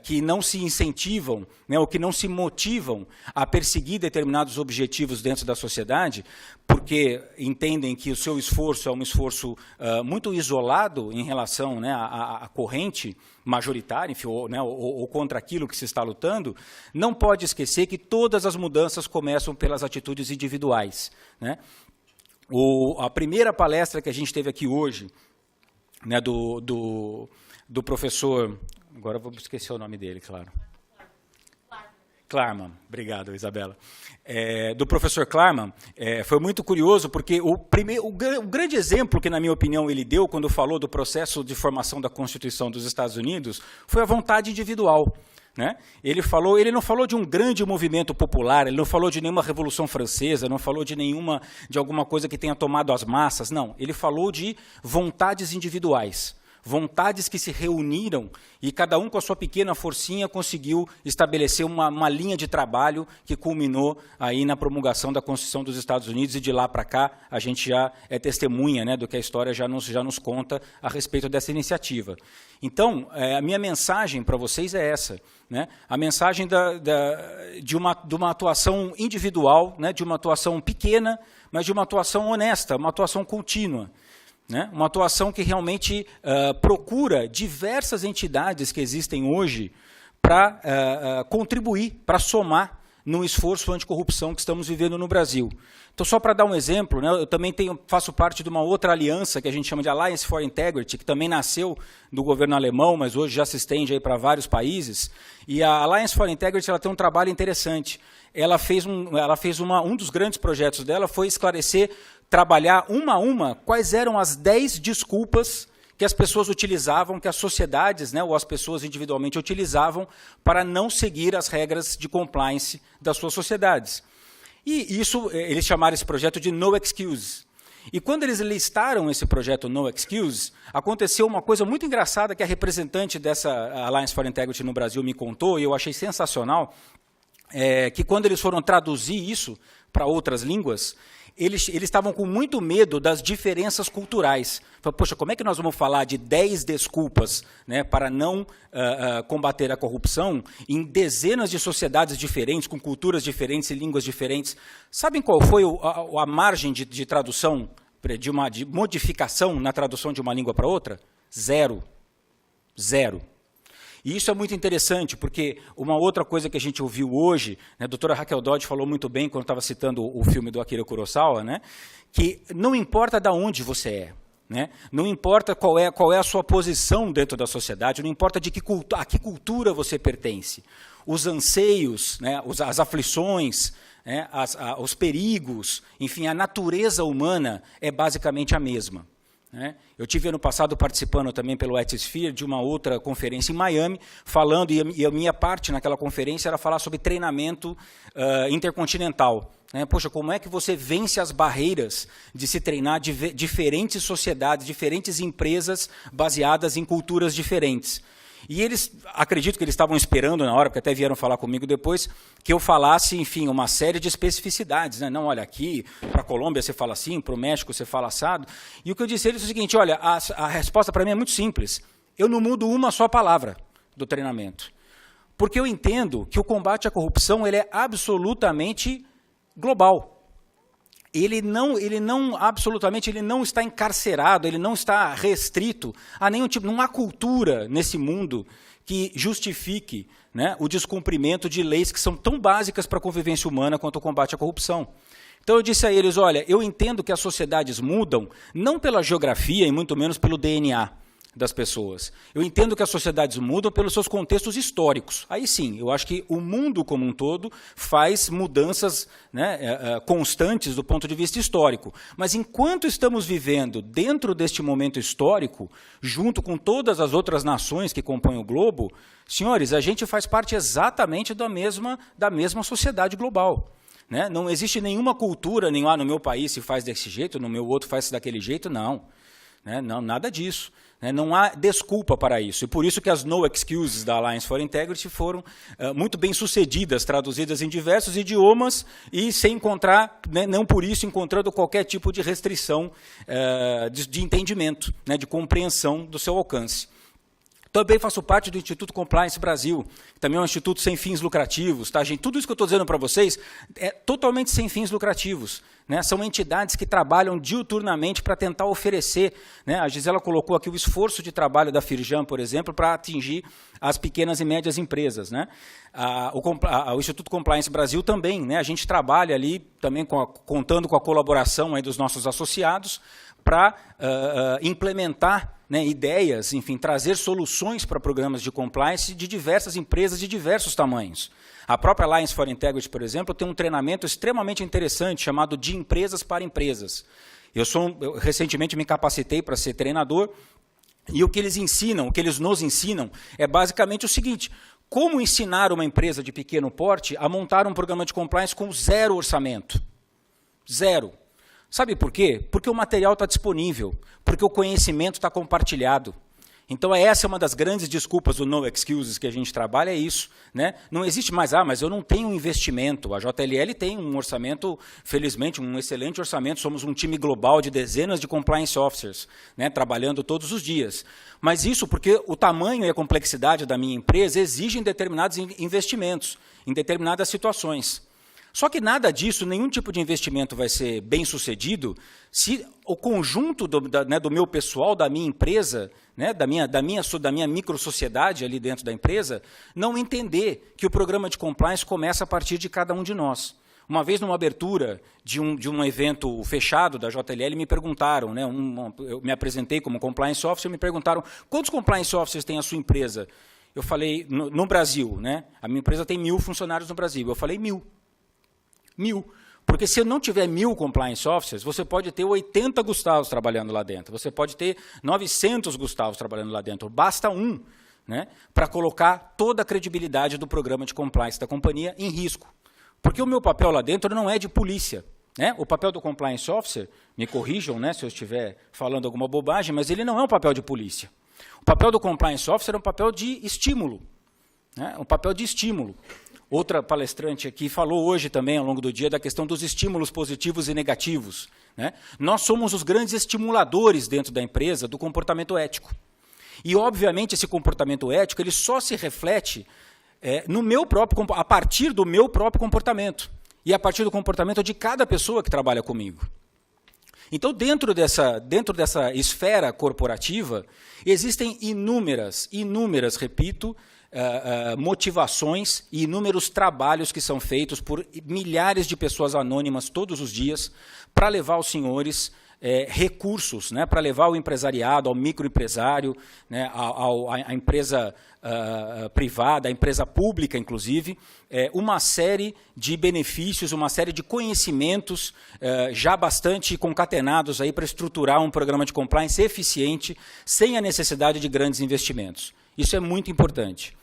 [SPEAKER 4] que não se incentivam, né, ou que não se motivam a perseguir determinados objetivos dentro da sociedade, porque entendem que o seu esforço é um esforço muito isolado em relação, né, à corrente majoritária, enfim, ou contra aquilo que se está lutando, não pode esquecer que todas as mudanças começam pelas atitudes individuais, né? A primeira palestra que a gente teve aqui hoje, né, do professor, agora eu vou esquecer o nome dele, claro. Klarman, obrigado, Isabela. Do professor Klarman, foi muito curioso, porque o grande exemplo que, na minha opinião, ele deu quando falou do processo de formação da Constituição dos Estados Unidos foi a vontade individual, né? Ele não falou de um grande movimento popular, ele não falou de nenhuma Revolução Francesa, não falou de alguma coisa que tenha tomado as massas, não. Ele falou de vontades individuais. Vontades que se reuniram e cada um com a sua pequena forcinha conseguiu estabelecer uma linha de trabalho que culminou aí na promulgação da Constituição dos Estados Unidos, e de lá para cá a gente já é testemunha, né, do que a história já nos conta a respeito dessa iniciativa. Então, a minha mensagem para vocês é essa, né, a mensagem de uma atuação individual, né, de uma atuação pequena, mas de uma atuação honesta, uma atuação contínua, né? Uma atuação que realmente procura diversas entidades que existem hoje para contribuir, para somar no esforço anticorrupção que estamos vivendo no Brasil. Então, só para dar um exemplo, né, eu também faço parte de uma outra aliança que a gente chama de Alliance for Integrity, que também nasceu do governo alemão, mas hoje já se estende para vários países. E a Alliance for Integrity, ela tem um trabalho interessante. Ela fez um dos grandes projetos dela foi esclarecer, trabalhar uma a uma quais eram as 10 desculpas que as pessoas utilizavam, que as sociedades, né, ou as pessoas individualmente utilizavam para não seguir as regras de compliance das suas sociedades. E isso, eles chamaram esse projeto de No Excuse. E quando eles listaram esse projeto No Excuse, aconteceu uma coisa muito engraçada que a representante dessa Alliance for Integrity no Brasil me contou, e eu achei sensacional, que quando eles foram traduzir isso para outras línguas, eles estavam com muito medo das diferenças culturais. Falaram, poxa, como é que nós vamos falar de 10 desculpas, né, para não combater a corrupção em dezenas de sociedades diferentes, com culturas diferentes e línguas diferentes? Sabem qual foi a margem de tradução, de modificação na tradução de uma língua para outra? Zero. E isso é muito interessante, porque uma outra coisa que a gente ouviu hoje, né, a doutora Raquel Dodge falou muito bem quando estava citando o filme do Akira Kurosawa, né, que não importa de onde você é, né, não importa qual é a sua posição dentro da sociedade, não importa a que cultura você pertence, os anseios, né, as aflições, né, os perigos, enfim, a natureza humana é basicamente a mesma. Eu tive ano passado participando também pelo Ethisphere de uma outra conferência em Miami, falando, e a minha parte naquela conferência era falar sobre treinamento intercontinental. Poxa, como é que você vence as barreiras de se treinar diferentes sociedades, diferentes empresas baseadas em culturas diferentes? E eles, acredito que eles estavam esperando na hora, porque até vieram falar comigo depois, que eu falasse, enfim, uma série de especificidades, né? Não, olha, aqui, para a Colômbia você fala assim, para o México você fala assado. E o que eu disse a eles é o seguinte, olha, a resposta para mim é muito simples. Eu não mudo uma só palavra do treinamento. Porque eu entendo que o combate à corrupção ele é absolutamente global. Ele não está encarcerado, ele não está restrito a nenhum tipo, não há cultura nesse mundo que justifique, né, o descumprimento de leis que são tão básicas para a convivência humana quanto o combate à corrupção. Então eu disse a eles, olha, eu entendo que as sociedades mudam não pela geografia e muito menos pelo DNA. das pessoas. Eu entendo que as sociedades mudam pelos seus contextos históricos. Aí sim, eu acho que o mundo como um todo faz mudanças, né, constantes do ponto de vista histórico. Mas enquanto estamos vivendo dentro deste momento histórico, junto com todas as outras nações que compõem o globo, senhores, a gente faz parte exatamente da mesma sociedade global. Né? Não existe nenhuma cultura, nem no meu país se faz desse jeito, no meu outro faz daquele jeito, não. Né? Não, nada disso. Né? Não há desculpa para isso. E por isso que as No Excuses da Alliance for Integrity foram muito bem sucedidas, traduzidas em diversos idiomas e sem encontrar, né, não por isso encontrando qualquer tipo de restrição de entendimento, né, de compreensão do seu alcance. Também faço parte do Instituto Compliance Brasil, que também é um instituto sem fins lucrativos. Tá, gente? Tudo isso que eu estou dizendo para vocês é totalmente sem fins lucrativos. Né? São entidades que trabalham diuturnamente para tentar oferecer. Né? A Gisela colocou aqui o esforço de trabalho da Firjan, por exemplo, para atingir as pequenas e médias empresas. Né? O Instituto Compliance Brasil também. Né? A gente trabalha ali também contando com a colaboração aí dos nossos associados para implementar, né, ideias, enfim, trazer soluções para programas de compliance de diversas empresas de diversos tamanhos. A própria Alliance for Integrity, por exemplo, tem um treinamento extremamente interessante chamado de empresas para empresas. Eu recentemente me capacitei para ser treinador e o que eles ensinam, o que eles nos ensinam é basicamente o seguinte: como ensinar uma empresa de pequeno porte a montar um programa de compliance com 0 orçamento. 0. Sabe por quê? Porque o material está disponível, porque o conhecimento está compartilhado. Então, essa é uma das grandes desculpas do No Excuses que a gente trabalha, é isso. Né? Não existe mais, mas eu não tenho investimento. A JLL tem um orçamento, felizmente, um excelente orçamento. Somos um time global de dezenas de compliance officers, né, trabalhando todos os dias. Mas isso porque o tamanho e a complexidade da minha empresa exigem determinados investimentos, em determinadas situações. Só que nada disso, nenhum tipo de investimento vai ser bem sucedido se o conjunto do meu pessoal, da minha empresa, né, da minha microsociedade ali dentro da empresa, não entender que o programa de compliance começa a partir de cada um de nós. Uma vez, numa abertura de um evento fechado da JLL, me perguntaram, né, eu me apresentei como compliance officer, me perguntaram quantos compliance officers tem a sua empresa? Eu falei, no Brasil, né, a minha empresa tem 1000 funcionários no Brasil. Eu falei 1000. 1000. Porque se eu não tiver 1000 compliance officers, você pode ter 80 Gustavos trabalhando lá dentro. Você pode ter 900 Gustavos trabalhando lá dentro. Basta um, né, para colocar toda a credibilidade do programa de compliance da companhia em risco. Porque o meu papel lá dentro não é de polícia. Né? O papel do compliance officer, me corrijam, né, se eu estiver falando alguma bobagem, mas ele não é um papel de polícia. O papel do compliance officer é um papel de estímulo. Né? Um papel de estímulo. Outra palestrante aqui falou hoje também, ao longo do dia, da questão dos estímulos positivos e negativos. Né? Nós somos os grandes estimuladores dentro da empresa do comportamento ético. E, obviamente, esse comportamento ético ele só se reflete a partir do meu próprio comportamento. E a partir do comportamento de cada pessoa que trabalha comigo. Então, dentro dessa esfera corporativa, existem inúmeras, repito, motivações e inúmeros trabalhos que são feitos por milhares de pessoas anônimas todos os dias para levar aos senhores recursos, né, para levar ao empresariado, ao microempresário, né, à empresa privada, à empresa pública, inclusive, uma série de benefícios, uma série de conhecimentos já bastante concatenados aí para estruturar um programa de compliance eficiente, sem a necessidade de grandes investimentos. Isso é muito importante.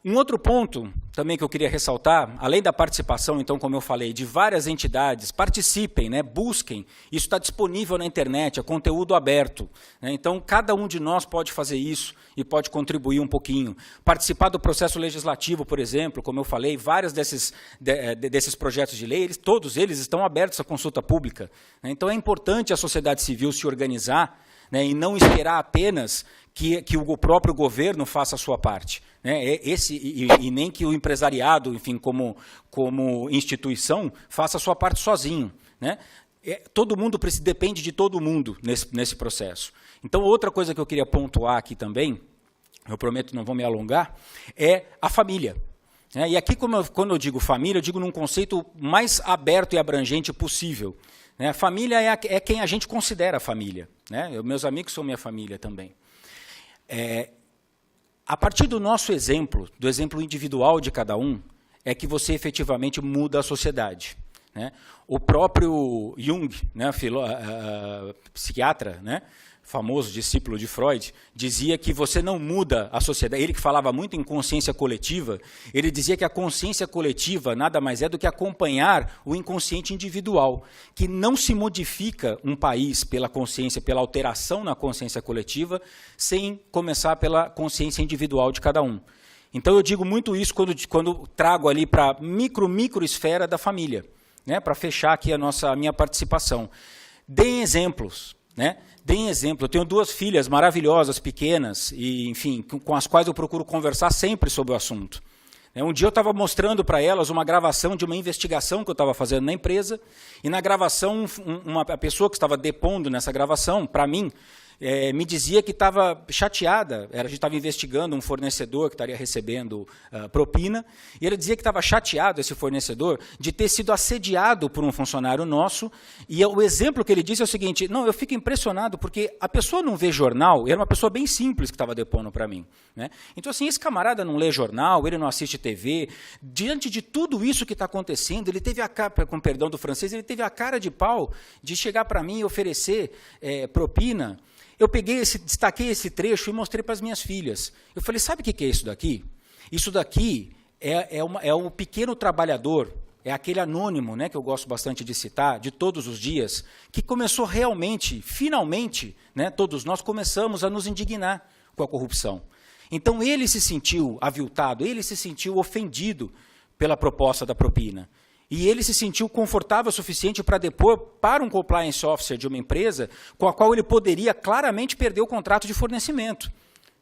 [SPEAKER 4] Um outro ponto também que eu queria ressaltar, além da participação, então, como eu falei, de várias entidades, participem, né, busquem, isso está disponível na internet, é conteúdo aberto. Né, então, cada um de nós pode fazer isso e pode contribuir um pouquinho. Participar do processo legislativo, por exemplo, como eu falei, vários desses projetos de lei, todos eles estão abertos à consulta pública. Né, então, é importante a sociedade civil se organizar, né, e não esperar apenas que o próprio governo faça a sua parte. Né, e nem que o empresariado, enfim, como instituição, faça a sua parte sozinho. Né. Todo mundo depende de todo mundo nesse processo. Então, outra coisa que eu queria pontuar aqui também, eu prometo não vou me alongar, é a família. E aqui, quando eu digo família, eu digo num conceito mais aberto e abrangente possível. Né. Família é quem a gente considera família. Né. Meus amigos são minha família também. A partir do nosso exemplo, do exemplo individual de cada um, é que você efetivamente muda a sociedade, né? O próprio Jung, né, psiquiatra, né, famoso discípulo de Freud, dizia que você não muda a sociedade. Ele que falava muito em consciência coletiva, ele dizia que a consciência coletiva nada mais é do que acompanhar o inconsciente individual, que não se modifica um país pela consciência, pela alteração na consciência coletiva, sem começar pela consciência individual de cada um. Então eu digo muito isso quando trago ali para a microesfera da família, né, para fechar aqui a minha participação. Deem exemplos, né? Deem exemplo. Eu tenho 2 filhas maravilhosas, pequenas, e, enfim, com as quais eu procuro conversar sempre sobre o assunto. Um dia eu estava mostrando para elas uma gravação de uma investigação que eu estava fazendo na empresa, e na gravação, a pessoa que estava depondo nessa gravação, para mim, me dizia que estava chateada. A gente estava investigando um fornecedor que estaria recebendo propina, e ele dizia que estava chateado, esse fornecedor, de ter sido assediado por um funcionário nosso, e o exemplo que ele disse é o seguinte: não, eu fico impressionado porque a pessoa não vê jornal, era uma pessoa bem simples que estava depondo para mim, né? Então, assim, esse camarada não lê jornal, ele não assiste TV, diante de tudo isso que está acontecendo, ele teve a cara, com perdão do francês, ele teve a cara de pau de chegar para mim e oferecer propina. Eu destaquei esse trecho e mostrei para as minhas filhas. Eu falei, sabe o que é isso daqui? Isso daqui é o pequeno trabalhador, é aquele anônimo, né, que eu gosto bastante de citar, de todos os dias, que começou realmente, finalmente, né, todos nós começamos a nos indignar com a corrupção. Então ele se sentiu aviltado, ele se sentiu ofendido pela proposta da propina. E ele se sentiu confortável o suficiente para depor para um compliance officer de uma empresa com a qual ele poderia claramente perder o contrato de fornecimento,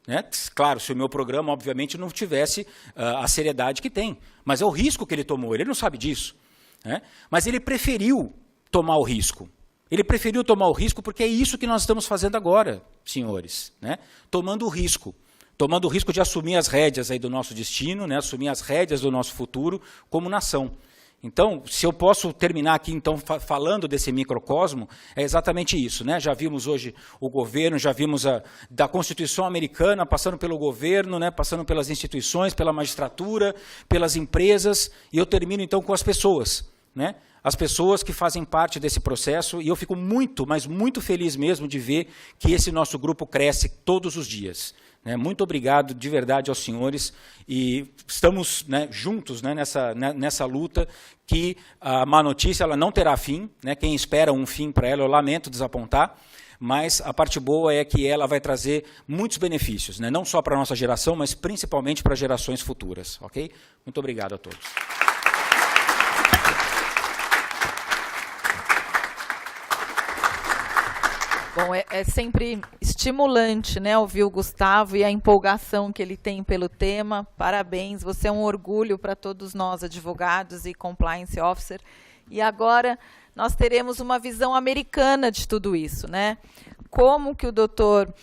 [SPEAKER 4] né? Claro, se o meu programa, obviamente, não tivesse a seriedade que tem. Mas é o risco que ele tomou, ele não sabe disso, né? Mas ele preferiu tomar o risco. Ele preferiu tomar o risco porque é isso que nós estamos fazendo agora, senhores, né? Tomando o risco de assumir as rédeas aí do nosso destino, né? Assumir as rédeas do nosso futuro como nação. Então, se eu posso terminar aqui, então, falando desse microcosmo, é exatamente isso, né? Já vimos hoje o governo, já vimos da Constituição americana, passando pelo governo, né? Passando pelas instituições, pela magistratura, pelas empresas, e eu termino, então, com as pessoas, né? As pessoas que fazem parte desse processo, e eu fico muito, mas muito feliz mesmo de ver que esse nosso grupo cresce todos os dias. Muito obrigado de verdade aos senhores, e estamos, né, juntos, né, nessa luta, que a má notícia ela não terá fim, né? Quem espera um fim para ela, eu lamento desapontar, mas a parte boa é que ela vai trazer muitos benefícios, né? Não só para a nossa geração, mas principalmente para gerações futuras. Ok? Muito obrigado a todos.
[SPEAKER 1] Bom, é sempre estimulante, né, ouvir o Gustavo e a empolgação que ele tem pelo tema. Parabéns, você é um orgulho para todos nós, advogados e compliance officer. E agora nós teremos uma visão americana de tudo isso, né? Como que o doutor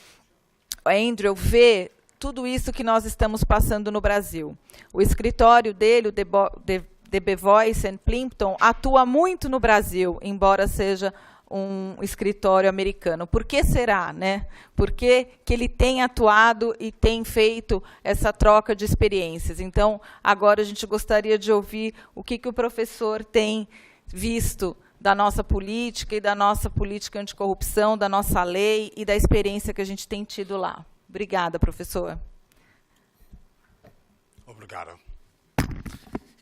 [SPEAKER 1] Andrew vê tudo isso que nós estamos passando no Brasil? O escritório dele, o DB Voice & Plimpton, atua muito no Brasil, embora seja um escritório americano. Por que será, né? Por que ele tem atuado e tem feito essa troca de experiências? Então, agora a gente gostaria de ouvir o que o professor tem visto da nossa política e da nossa política anticorrupção, da nossa lei e da experiência que a gente tem tido lá. Obrigada, professor.
[SPEAKER 5] Obrigado.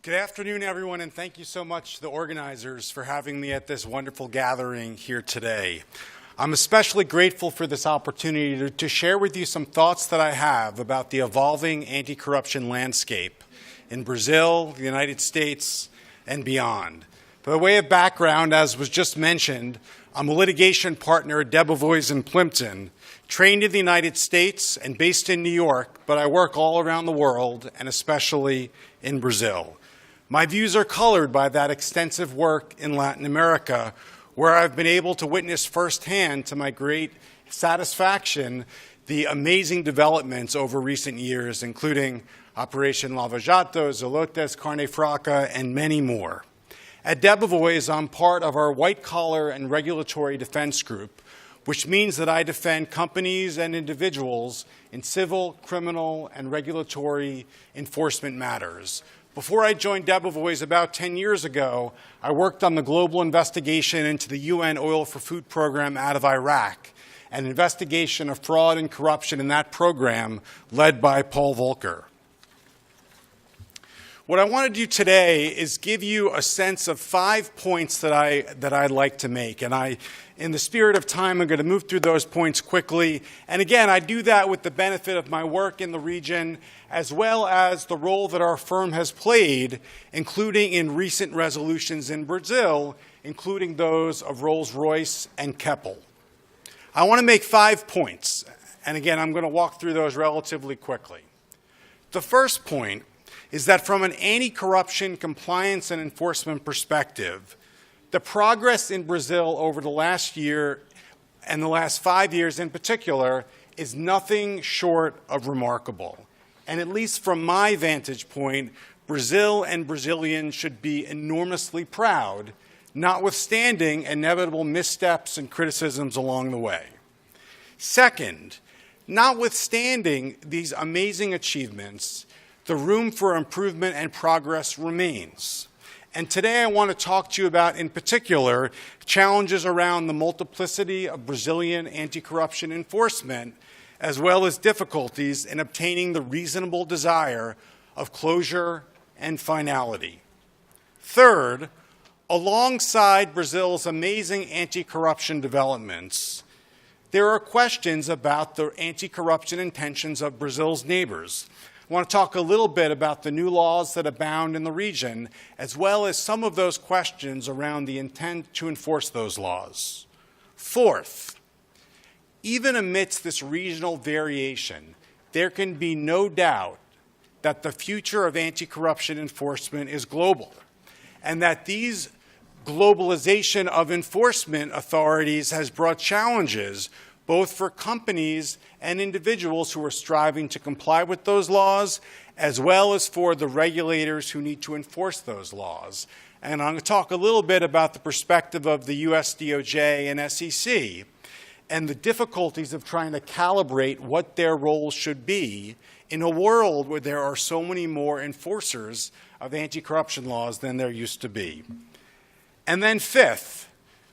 [SPEAKER 5] Good afternoon, everyone, and thank you so much to the organizers for having me at this wonderful gathering here today. I'm especially grateful for this opportunity to share with you some thoughts that I have about the evolving anti-corruption landscape in Brazil, the United States, and beyond. By way of background, as was just mentioned, I'm a litigation partner at Debevoise & Plimpton, trained in the United States and based in New York, but I work all around the world, and especially in Brazil. My views are colored by that extensive work in Latin America, where I've been able to witness firsthand, to my great satisfaction, the amazing developments over recent years, including Operation Lava Jato, Zelotes, Carne Fraca, and many more. At Debevoise, I'm part of our white-collar and regulatory defense group, which means that I defend companies and individuals in civil, criminal, and regulatory enforcement matters. Before I joined Debevoise about 10 years ago, I worked on the global investigation into the UN Oil for Food program out of Iraq, an investigation of fraud and corruption in that program led by Paul Volcker. What I want to do today is give you a sense of 5 points that I'd like to make. And in the spirit of time, I'm going to move through those points quickly. And again, I do that with the benefit of my work in the region, as well as the role that our firm has played, including in recent resolutions in Brazil, including those of Rolls-Royce and Keppel. I want to make 5 points. And again, I'm going to walk through those relatively quickly. The first point is that from an anti-corruption, compliance, and enforcement perspective, the progress in Brazil over the last year and the last 5 years in particular is nothing short of remarkable. And at least from my vantage point, Brazil and Brazilians should be enormously proud, notwithstanding inevitable missteps and criticisms along the way. Second, notwithstanding these amazing achievements, the room for improvement and progress remains. And today I want to talk to you about, in particular, challenges around the multiplicity of Brazilian anti-corruption enforcement, as well as difficulties in obtaining the reasonable desire of closure and finality. Third, alongside Brazil's amazing anti-corruption developments, there are questions about the anti-corruption intentions of Brazil's neighbors. I want to talk a little bit about the new laws that abound in the region, as well as some of those questions around the intent to enforce those laws. Fourth, even amidst this regional variation, there can be no doubt that the future of anti-corruption enforcement is global, and that these globalization of enforcement authorities has brought challenges both for companies and individuals who are striving to comply with those laws, as well as for the regulators who need to enforce those laws. And I'm going to talk a little bit about the perspective of the US DOJ and SEC and the difficulties of trying to calibrate what their roles should be in a world where there are so many more enforcers of anti-corruption laws than there used to be. And then fifth,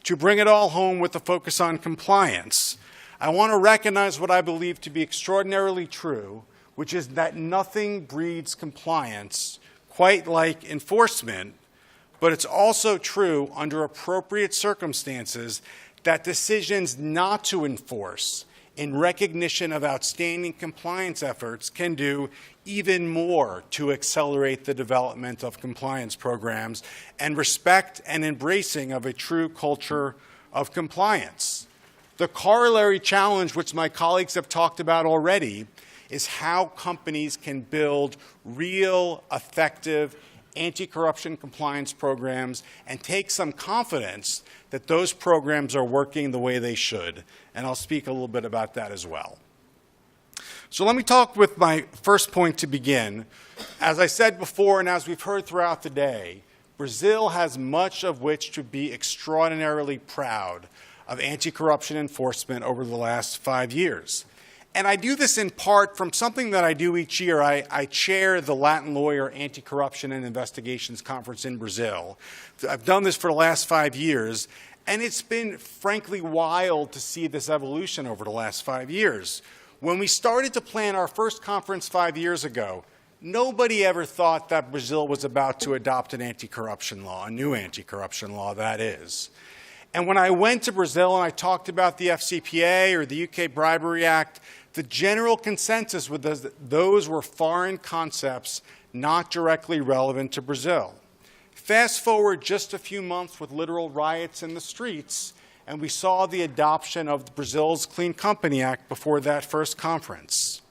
[SPEAKER 5] to bring it all home with a focus on compliance, I want to recognize what I believe to be extraordinarily true, which is that nothing breeds compliance quite like enforcement, but it's also true under appropriate circumstances that decisions not to enforce in recognition of outstanding compliance efforts can do even more to accelerate the development of compliance programs and respect and embracing of a true culture of compliance. The corollary challenge, which my colleagues have talked about already, is how companies can build real, effective anti-corruption compliance programs and take some confidence that those programs are working the way they should. And I'll speak a little bit about that as well. So let me talk with my first point to begin. As I said before, and as we've heard throughout the day, Brazil has much of which to be extraordinarily proud of anti-corruption enforcement over the last 5 years. And I do this in part from something that I do each year. I chair the Latin Lawyer Anti-Corruption and Investigations Conference in Brazil. I've done this for the last 5 years, and it's been frankly wild to see this evolution over the last 5 years. When we started to plan our first conference 5 years ago, nobody ever thought that Brazil was about to adopt an anti-corruption law, a new anti-corruption law, that is. And when I went to Brazil and I talked about the FCPA or the UK Bribery Act, the general consensus was that those were foreign concepts not directly relevant to Brazil. Fast forward just a few months with literal riots in the streets, and we saw the adoption of Brazil's Clean Company Act before that first conference.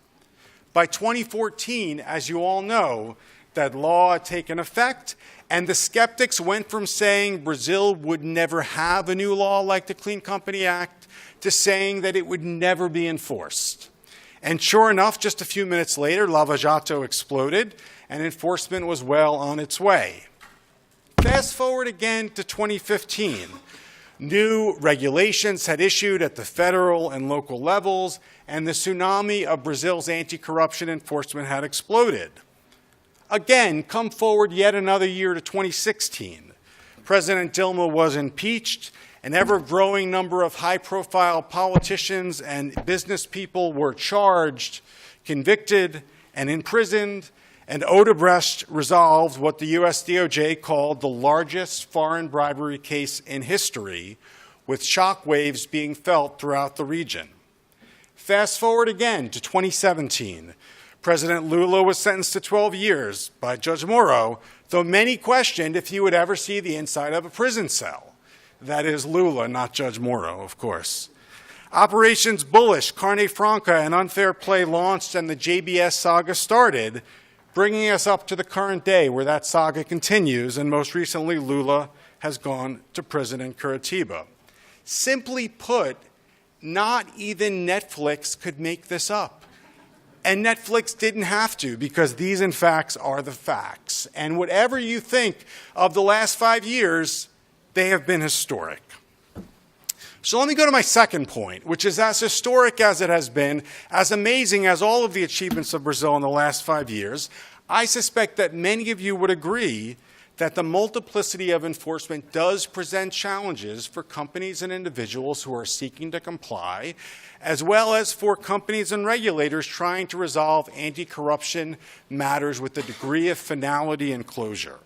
[SPEAKER 5] By 2014, as you all know, that law had taken effect, and the skeptics went from saying Brazil would never have a new law like the Clean Company Act to saying that it would never be enforced. And sure enough, just a few minutes later, Lava Jato exploded, and enforcement was well on its way. Fast forward again to 2015. New regulations had issued at the federal and local levels, and the tsunami of Brazil's anti-corruption enforcement had exploded. Again, come forward yet another year to 2016. President Dilma was impeached. An ever-growing number of high-profile politicians and business people were charged, convicted, and imprisoned, and Odebrecht resolved what the U.S. DOJ called the largest foreign bribery case in history, with shockwaves being felt throughout the region. Fast forward again to 2017. President Lula was sentenced to 12 years by Judge Moro, though many questioned if he would ever see the inside of a prison cell. That is Lula, not Judge Moro, of course. Operations Bullish, Carne Franca, and Unfair Play launched and the JBS saga started, bringing us up to the current day where that saga continues, and most recently Lula has gone to prison in Curitiba. Simply put, not even Netflix could make this up. And Netflix didn't have to, because these, in fact, are the facts. And whatever you think of the last 5 years, they have been historic. So let me go to my second point, which is as historic as it has been, as amazing as all of the achievements of Brazil in the last 5 years, I suspect that many of you would agree that the multiplicity of enforcement does present challenges for companies and individuals who are seeking to comply, as well as for companies and regulators trying to resolve anti-corruption matters with a degree of finality and closure.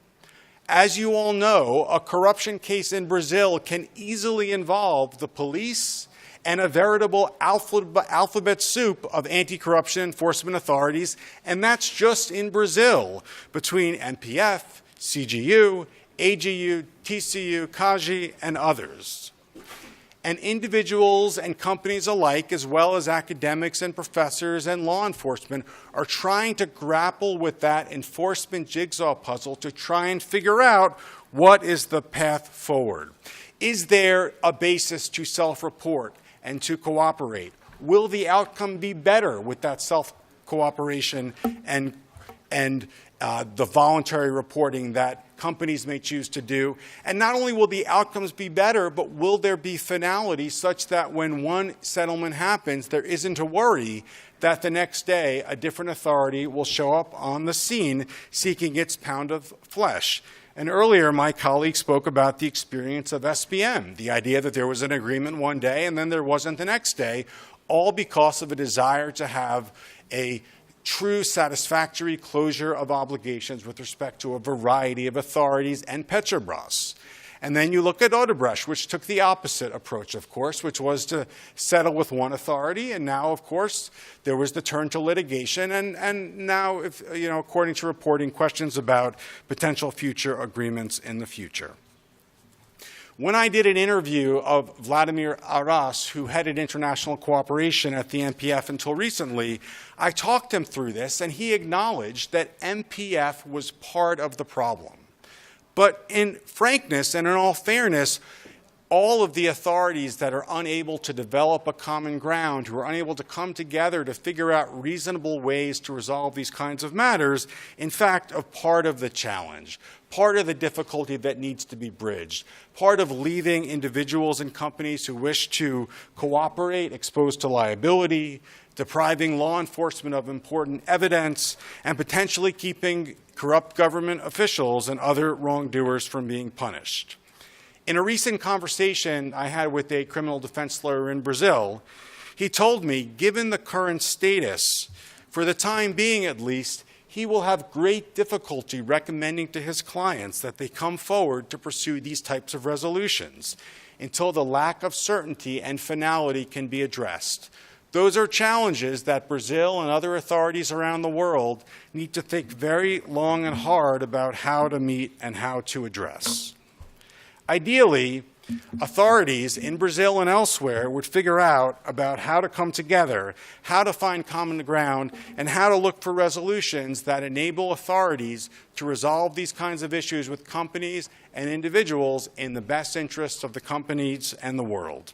[SPEAKER 5] As you all know, a corruption case in Brazil can easily involve the police and a veritable alphabet soup of anti-corruption enforcement authorities, and that's just in Brazil, between MPF, CGU, AGU, TCU, CAGI, and others. And individuals and companies alike, as well as academics and professors and law enforcement, are trying to grapple with that enforcement jigsaw puzzle to try and figure out what is the path forward. Is there a basis to self-report and to cooperate? Will the outcome be better with that self-cooperation and the voluntary reporting that companies may choose to do? And not only will the outcomes be better, but will there be finality such that when one settlement happens, there isn't a worry that the next day a different authority will show up on the scene seeking its pound of flesh? And earlier, my colleague spoke about the experience of SBM, the idea that there was an agreement one day and then there wasn't the next day, all because of a desire to have a true satisfactory closure of obligations with respect to a variety of authorities and Petrobras. And then you look at Odebrecht, which took the opposite approach, of course, which was to settle with one authority. And now, of course, there was the turn to litigation. And now, according to reporting, questions about potential future agreements in the future. When I did an interview of Vladimir Aras, who headed international cooperation at the MPF until recently, I talked him through this, and he acknowledged that MPF was part of the problem. But in frankness and in all fairness, all of the authorities that are unable to develop a common ground, who are unable to come together to figure out reasonable ways to resolve these kinds of matters, in fact, are part of the challenge, part of the difficulty that needs to be bridged, part of leaving individuals and companies who wish to cooperate exposed to liability, depriving law enforcement of important evidence, and potentially keeping corrupt government officials and other wrongdoers from being punished. In a recent conversation I had with a criminal defense lawyer in Brazil, he told me, given the current status, for the time being at least, he will have great difficulty recommending to his clients that they come forward to pursue these types of resolutions until the lack of certainty and finality can be addressed. Those are challenges that Brazil and other authorities around the world need to think very long and hard about how to meet and how to address. Ideally, authorities in Brazil and elsewhere would figure out about how to come together, how to find common ground, and how to look for resolutions that enable authorities to resolve these kinds of issues with companies and individuals in the best interests of the companies and the world.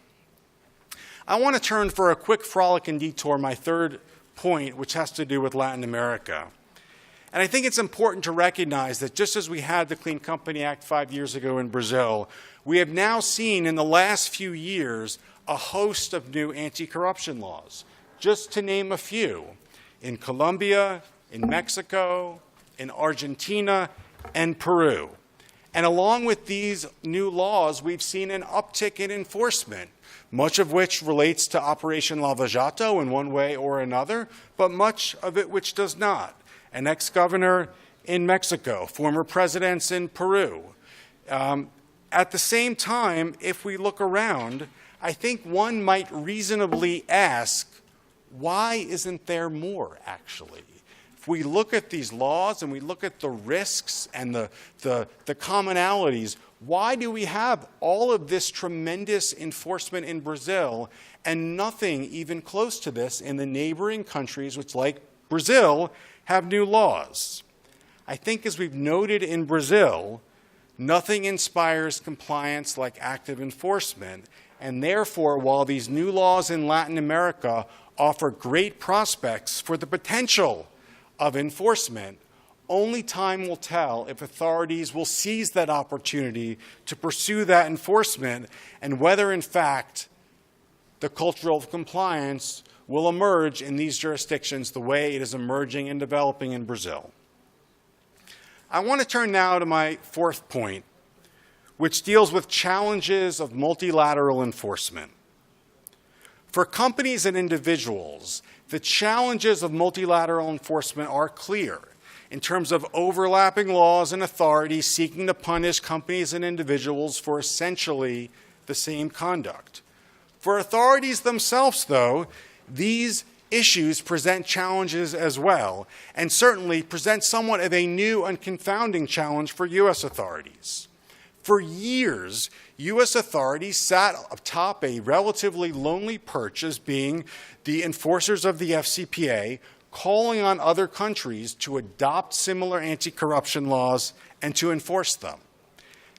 [SPEAKER 5] I want to turn for a quick frolic and detour my third point, which has to do with Latin America. And I think it's important to recognize that just as we had the Clean Company Act 5 years ago in Brazil, we have now seen in the last few years a host of new anti-corruption laws. Just to name a few, in Colombia, in Mexico, in Argentina, and Peru. And along with these new laws, we've seen an uptick in enforcement, much of which relates to Operation Lava Jato in one way or another, but much of it which does not. An ex-governor in Mexico, former presidents in Peru. At the same time, if we look around, I think one might reasonably ask, why isn't there more, actually? If we look at these laws and we look at the risks and the commonalities, why do we have all of this tremendous enforcement in Brazil and nothing even close to this in the neighboring countries, which, like Brazil, have new laws? I think, as we've noted in Brazil, nothing inspires compliance like active enforcement. And therefore, while these new laws in Latin America offer great prospects for the potential of enforcement, only time will tell if authorities will seize that opportunity to pursue that enforcement and whether, in fact, the culture of compliance will emerge in these jurisdictions the way it is emerging and developing in Brazil. I want to turn now to my fourth point, which deals with challenges of multilateral enforcement. For companies and individuals, the challenges of multilateral enforcement are clear in terms of overlapping laws and authorities seeking to punish companies and individuals for essentially the same conduct. For authorities themselves, though, these issues present challenges as well, and certainly present somewhat of a new and confounding challenge for U.S. authorities. For years, U.S. authorities sat atop a relatively lonely perch as being the enforcers of the FCPA, calling on other countries to adopt similar anti-corruption laws and to enforce them.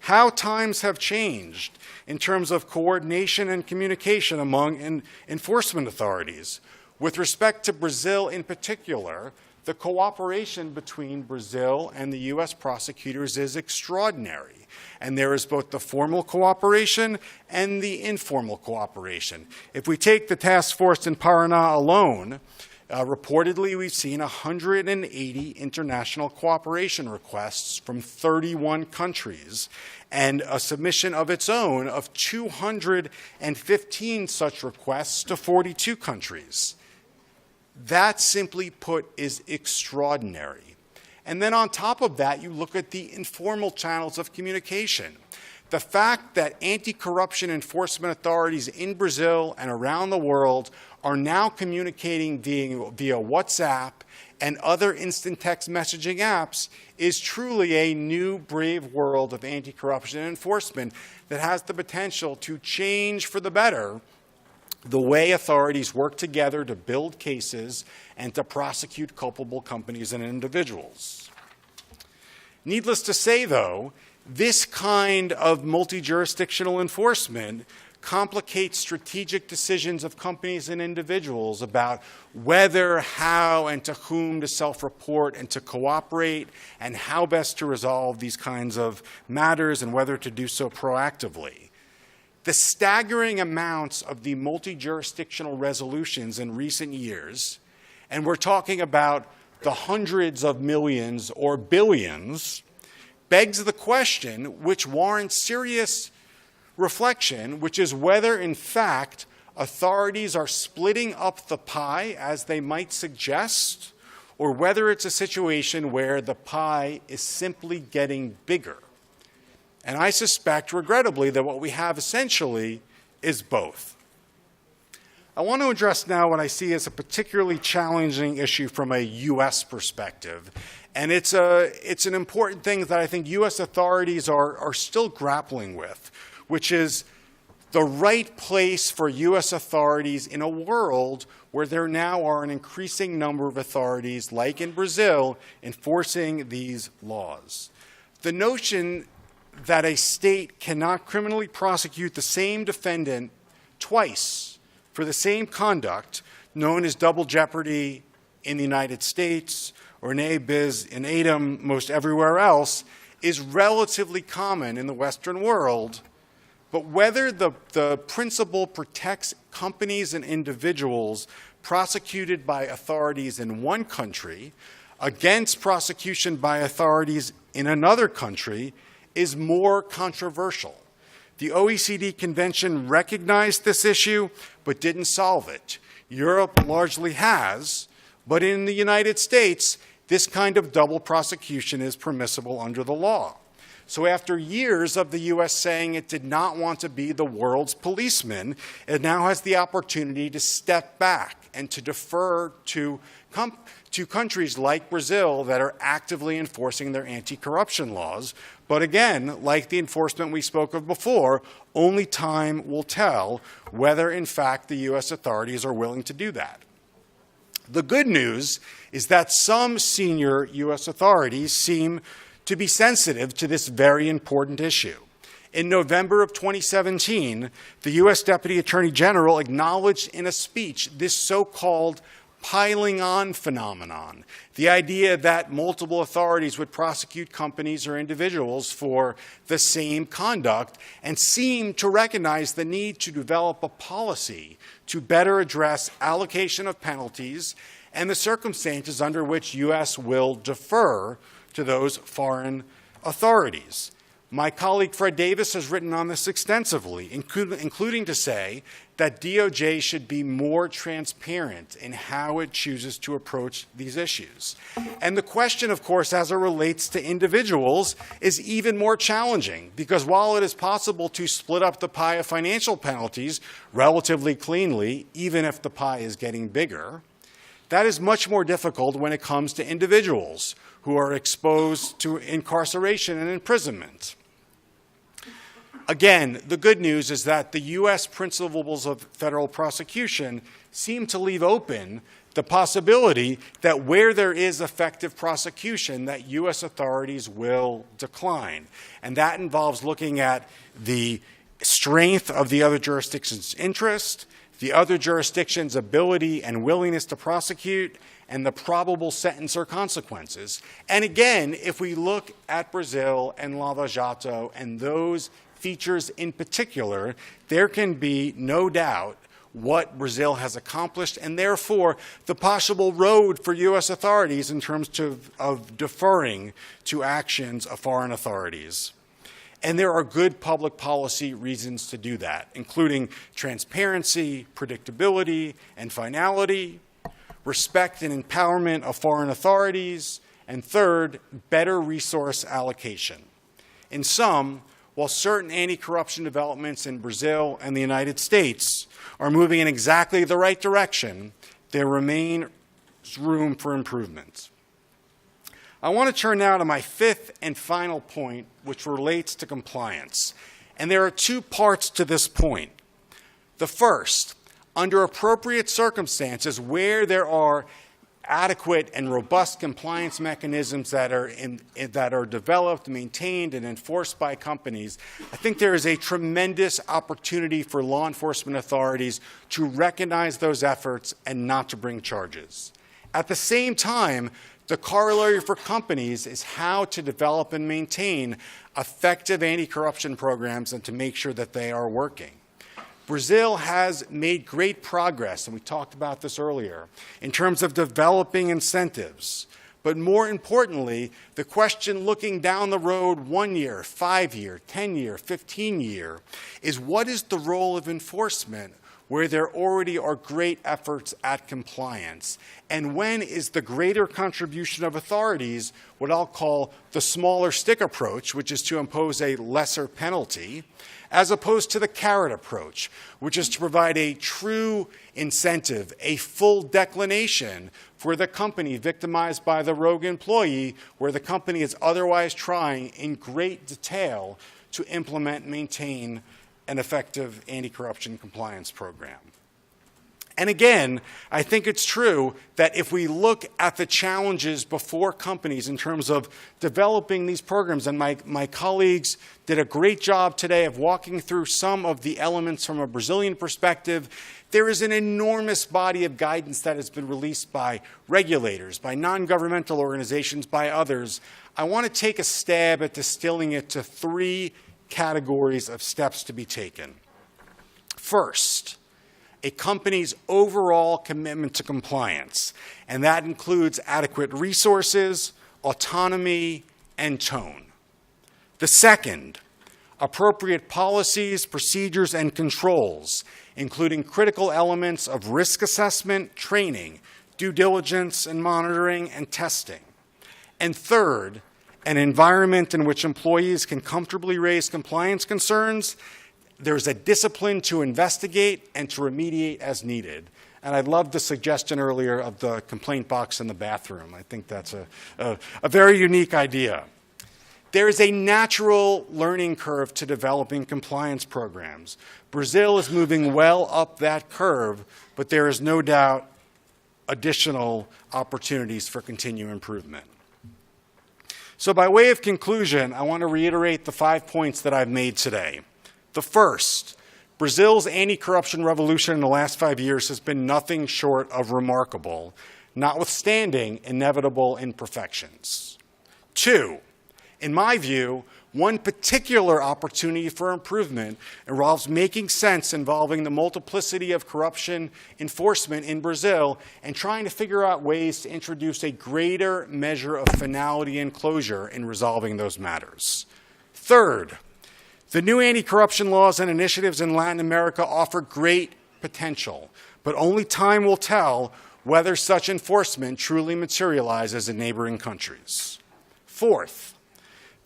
[SPEAKER 5] How times have changed in terms of coordination and communication among enforcement authorities. With respect to Brazil in particular, the cooperation between Brazil and the U.S. prosecutors is extraordinary. And there is both the formal cooperation and the informal cooperation. If we take the task force in Paraná alone, reportedly we've seen 180 international cooperation requests from 31 countries and a submission of its own of 215 such requests to 42 countries. That, simply put, is extraordinary. And then on top of that, you look at the informal channels of communication. The fact that anti-corruption enforcement authorities in Brazil and around the world are now communicating via WhatsApp and other instant text messaging apps is truly a new, brave world of anti-corruption enforcement that has the potential to change for the better the way authorities work together to build cases and to prosecute culpable companies and individuals. Needless to say, though, this kind of multi-jurisdictional enforcement complicates strategic decisions of companies and individuals about whether, how, and to whom to self-report and to cooperate, and how best to resolve these kinds of matters and whether to do so proactively. The staggering amounts of the multi-jurisdictional resolutions in recent years, and we're talking about the hundreds of millions or billions, begs the question, which warrants serious reflection, which is whether, in fact, authorities are splitting up the pie, as they might suggest, or whether it's a situation where the pie is simply getting bigger. And I suspect, regrettably, that what we have essentially is both. I want to address now what I see as a particularly challenging issue from a U.S. perspective. And it's an important thing that I think U.S. authorities are still grappling with, which is the right place for U.S. authorities in a world where there now are an increasing number of authorities, like in Brazil, enforcing these laws. The notion that a state cannot criminally prosecute the same defendant twice for the same conduct, known as double jeopardy in the United States, or ne bis in idem most everywhere else, is relatively common in the Western world. But whether the principle protects companies and individuals prosecuted by authorities in one country against prosecution by authorities in another country is more controversial. The OECD Convention recognized this issue, but didn't solve it. Europe largely has, but in the United States, this kind of double prosecution is permissible under the law. So after years of the U.S. saying it did not want to be the world's policeman, it now has the opportunity to step back and to defer to countries like Brazil that are actively enforcing their anti-corruption laws. But again, like the enforcement we spoke of before, only time will tell whether, in fact, the U.S. authorities are willing to do that. The good news is that some senior U.S. authorities seem to be sensitive to this very important issue. In November of 2017, the U.S. Deputy Attorney General acknowledged in a speech this so-called piling on phenomenon, the idea that multiple authorities would prosecute companies or individuals for the same conduct, and seemed to recognize the need to develop a policy to better address allocation of penalties and the circumstances under which U.S. will defer to those foreign authorities. My colleague Fred Davis has written on this extensively, including to say that DOJ should be more transparent in how it chooses to approach these issues. And the question, of course, as it relates to individuals, is even more challenging, because while it is possible to split up the pie of financial penalties relatively cleanly, even if the pie is getting bigger, that is much more difficult when it comes to individuals who are exposed to incarceration and imprisonment. Again, the good news is that the U.S. principles of federal prosecution seem to leave open the possibility that where there is effective prosecution, that U.S. authorities will decline. And that involves looking at the strength of the other jurisdiction's interest, the other jurisdiction's ability and willingness to prosecute, and the probable sentence or consequences. And again, if we look at Brazil and Lava Jato and those features in particular, there can be no doubt what Brazil has accomplished, and therefore the possible road for U.S. authorities in terms of deferring to actions of foreign authorities. And there are good public policy reasons to do that, including transparency, predictability, and finality, respect and empowerment of foreign authorities, and third, better resource allocation. In sum, while certain anti-corruption developments in Brazil and the United States are moving in exactly the right direction, there remains room for improvement. I want to turn now to my fifth and final point, which relates to compliance. And there are two parts to this point. The first, under appropriate circumstances where there are adequate and robust compliance mechanisms that are developed, maintained, and enforced by companies, I think there is a tremendous opportunity for law enforcement authorities to recognize those efforts and not to bring charges. At the same time, the corollary for companies is how to develop and maintain effective anti-corruption programs and to make sure that they are working. Brazil has made great progress, and we talked about this earlier, in terms of developing incentives. But more importantly, the question looking down the road 1 year, 5 year, 10 year, 15 year, is what is the role of enforcement where there already are great efforts at compliance? And when is the greater contribution of authorities what I'll call the smaller stick approach, which is to impose a lesser penalty, as opposed to the carrot approach, which is to provide a true incentive, a full declination for the company victimized by the rogue employee, where the company is otherwise trying in great detail to implement and maintain an effective anti-corruption compliance program. And again, I think it's true that if we look at the challenges before companies in terms of developing these programs, and my colleagues did a great job today of walking through some of the elements from a Brazilian perspective, there is an enormous body of guidance that has been released by regulators, by non-governmental organizations, by others. I want to take a stab at distilling it to 3 categories of steps to be taken. First, a company's overall commitment to compliance, and that includes adequate resources, autonomy, and tone. The second, appropriate policies, procedures, and controls, including critical elements of risk assessment, training, due diligence, and monitoring and testing. And third, an environment in which employees can comfortably raise compliance concerns. There's a discipline to investigate and to remediate as needed. And I love the suggestion earlier of the complaint box in the bathroom. I think that's a very unique idea. There is a natural learning curve to developing compliance programs. Brazil is moving well up that curve, but there is no doubt additional opportunities for continued improvement. So by way of conclusion, I want to reiterate the 5 points that I've made today. The first, Brazil's anti-corruption revolution in the last 5 years has been nothing short of remarkable, notwithstanding inevitable imperfections. 2, in my view, one particular opportunity for improvement involves making sense involving the multiplicity of corruption enforcement in Brazil and trying to figure out ways to introduce a greater measure of finality and closure in resolving those matters. Third, the new anti-corruption laws and initiatives in Latin America offer great potential, but only time will tell whether such enforcement truly materializes in neighboring countries. Fourth,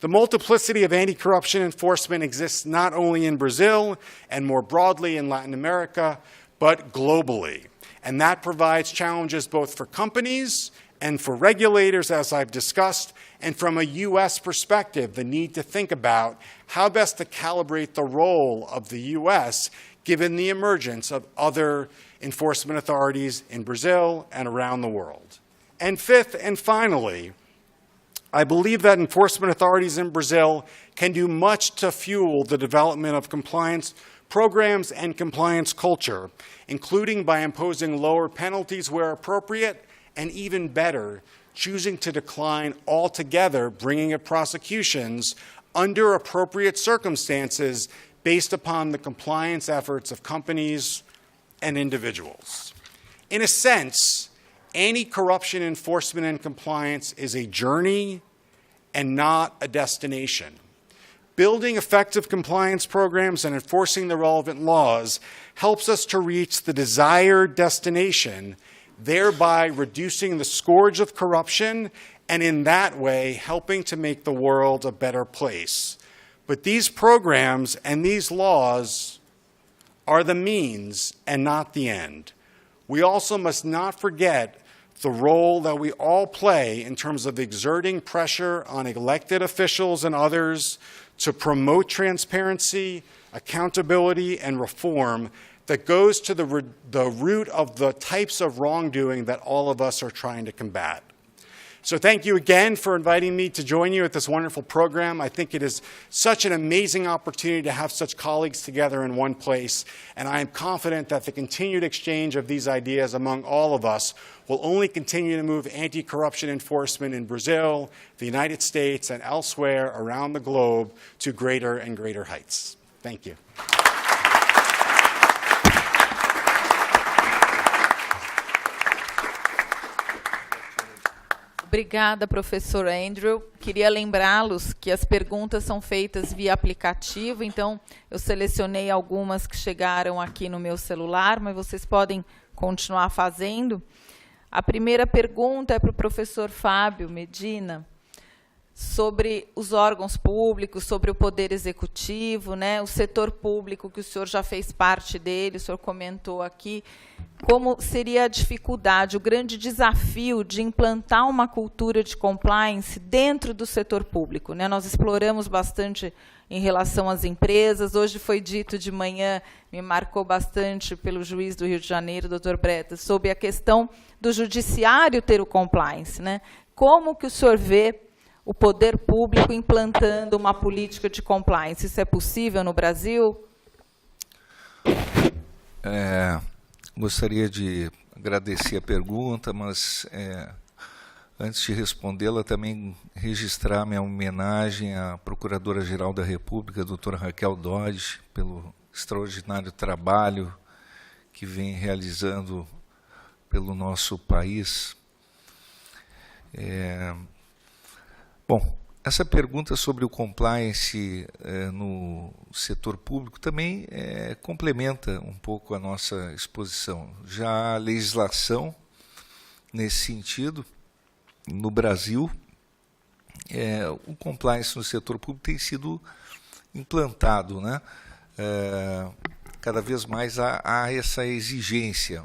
[SPEAKER 5] the multiplicity of anti-corruption enforcement exists not only in Brazil and more broadly in Latin America, but globally. And that provides challenges both for companies and for regulators, as I've discussed, and from a U.S. perspective, the need to think about how best to calibrate the role of the U.S. given the emergence of other enforcement authorities in Brazil and around the world. And fifth and finally, I believe that enforcement authorities in Brazil can do much to fuel the development of compliance programs and compliance culture, including by imposing lower penalties where appropriate, and even better, choosing to decline altogether bringing of prosecutions under appropriate circumstances based upon the compliance efforts of companies and individuals. In a sense, anti-corruption enforcement and compliance is a journey and not a destination. Building effective compliance programs and enforcing the relevant laws helps us to reach the desired destination, thereby reducing the scourge of corruption and in that way helping to make the world a better place. But these programs and these laws are the means and not the end. We also must not forget the role that we all play in terms of exerting pressure on elected officials and others to promote transparency, accountability, and reform that goes to the root of the types of wrongdoing that all of us are trying to combat. So thank you again for inviting me to join you at this wonderful program. I think it is such an amazing opportunity to have such colleagues together in one place, and I am confident that the continued exchange of these ideas among all of us will only continue to move anti-corruption enforcement in Brazil, the United States, and elsewhere around the globe to greater and greater heights. Thank you.
[SPEAKER 1] Obrigada, professor Andrew. Queria lembrá-los que as perguntas são feitas via aplicativo, então eu selecionei algumas que chegaram aqui no meu celular, mas vocês podem continuar fazendo. A primeira pergunta é para o professor Fábio Medina. sobre os órgãos públicos, sobre o poder executivo, né, o setor público, que o senhor já fez parte dele, o senhor comentou aqui, como seria a dificuldade, o grande desafio de implantar uma cultura de compliance dentro do setor público, né? Nós exploramos bastante em relação às empresas. Hoje foi dito de manhã, me marcou bastante pelo juiz do Rio de Janeiro, doutor Bretas, sobre a questão do judiciário ter o compliance, né? Como que o senhor vê o poder público implantando uma política de compliance? Isso é possível no Brasil?
[SPEAKER 2] Gostaria de agradecer a pergunta, mas antes de respondê-la, também registrar minha homenagem à Procuradora-Geral da República, a doutora Raquel Dodge, pelo extraordinário trabalho que vem realizando pelo nosso país. Bom, essa pergunta sobre o compliance no setor público também complementa um pouco a nossa exposição. Já há legislação nesse sentido. No Brasil, o compliance no setor público tem sido implantado, né? Cada vez mais há essa exigência.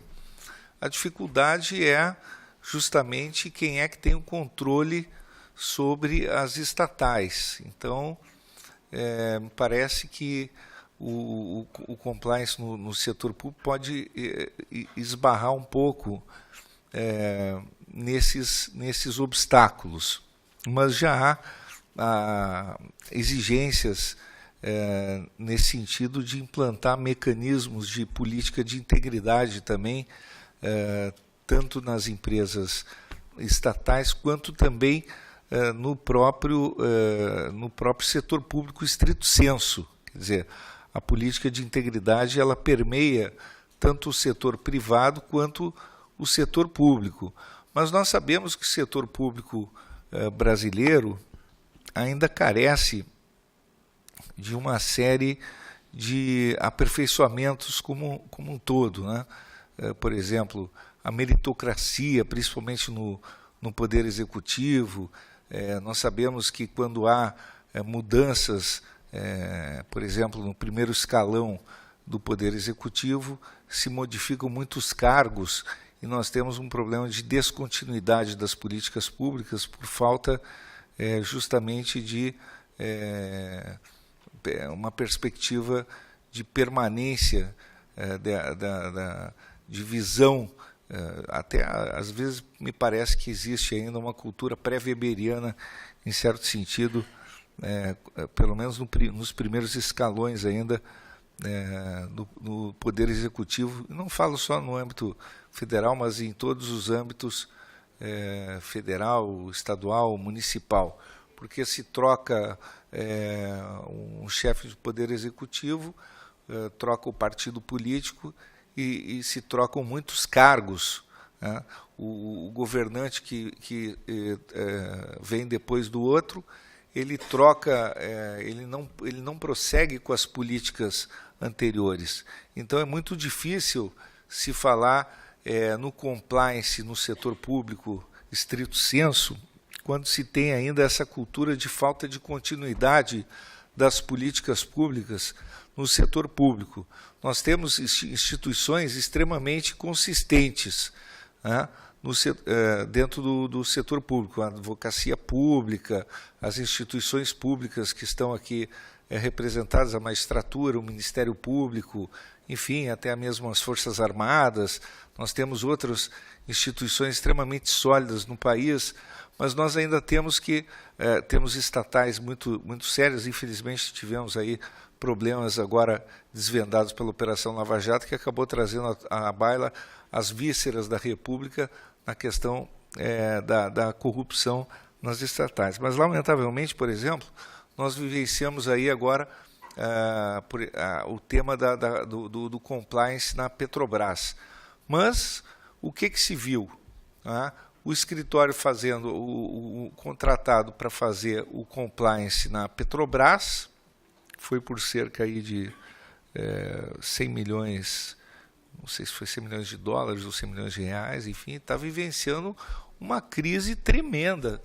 [SPEAKER 2] A dificuldade é justamente quem é que tem o controle sobre as estatais. Então, me parece que o compliance no setor público pode esbarrar um pouco nesses obstáculos, mas já há exigências nesse sentido de implantar mecanismos de política de integridade também, tanto nas empresas estatais quanto também no próprio setor público estrito sensu. Quer dizer, a política de integridade ela permeia tanto o setor privado quanto o setor público. Mas nós sabemos que o setor público brasileiro ainda carece de uma série de aperfeiçoamentos como um todo, né? Por exemplo, a meritocracia, principalmente no poder executivo. Nós sabemos que quando há mudanças, por exemplo, no primeiro escalão do poder executivo, se modificam muitos cargos e nós temos um problema de descontinuidade das políticas públicas por falta justamente de uma perspectiva de permanência, de visão. Até às vezes me parece que existe ainda uma cultura pré-weberiana, em certo sentido, pelo menos nos primeiros escalões ainda no poder executivo. Não falo só no âmbito federal, mas em todos os âmbitos, federal, estadual, municipal, porque se troca um chefe de poder executivo, troca o partido político e se trocam muitos cargos, né? O governante que vem depois do outro, ele troca, ele não prossegue com as políticas anteriores. Então é muito difícil se falar no compliance no setor público estrito sensu, quando se tem ainda essa cultura de falta de continuidade das políticas públicas no setor público. Nós temos instituições extremamente consistentes, né, dentro do setor público, a advocacia pública, as instituições públicas que estão aqui representadas, a magistratura, o Ministério Público, enfim, até mesmo as Forças Armadas. Nós temos outras instituições extremamente sólidas no país, mas nós ainda temos temos estatais muito sérias. Infelizmente tivemos aí problemas agora desvendados pela Operação Lava Jato, que acabou trazendo à baila as vísceras da República na questão da corrupção nas estatais. Mas, lamentavelmente, por exemplo, nós vivenciamos aí agora o tema do compliance na Petrobras. Mas o que se viu? O escritório fazendo o contratado para fazer o compliance na Petrobras foi por cerca aí de 100 milhões, não sei se foi 100 milhões de dólares ou 100 milhões de reais, enfim, está vivenciando uma crise tremenda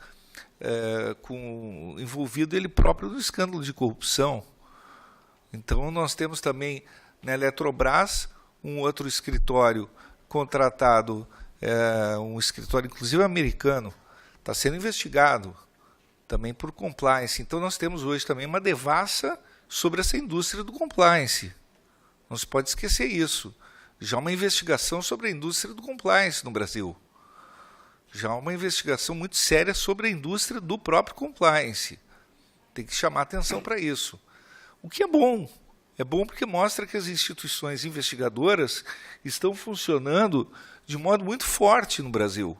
[SPEAKER 2] envolvido ele próprio no escândalo de corrupção. Então, nós temos também na Eletrobras um outro escritório contratado, um escritório inclusive americano, está sendo investigado também por compliance. Então, nós temos hoje também uma devassa sobre essa indústria do compliance. Não se pode esquecer isso. Já uma investigação sobre a indústria do compliance no Brasil. Já uma investigação muito séria sobre a indústria do próprio compliance. Tem que chamar atenção para isso. O que é bom. É bom porque mostra que as instituições investigadoras estão funcionando de modo muito forte no Brasil.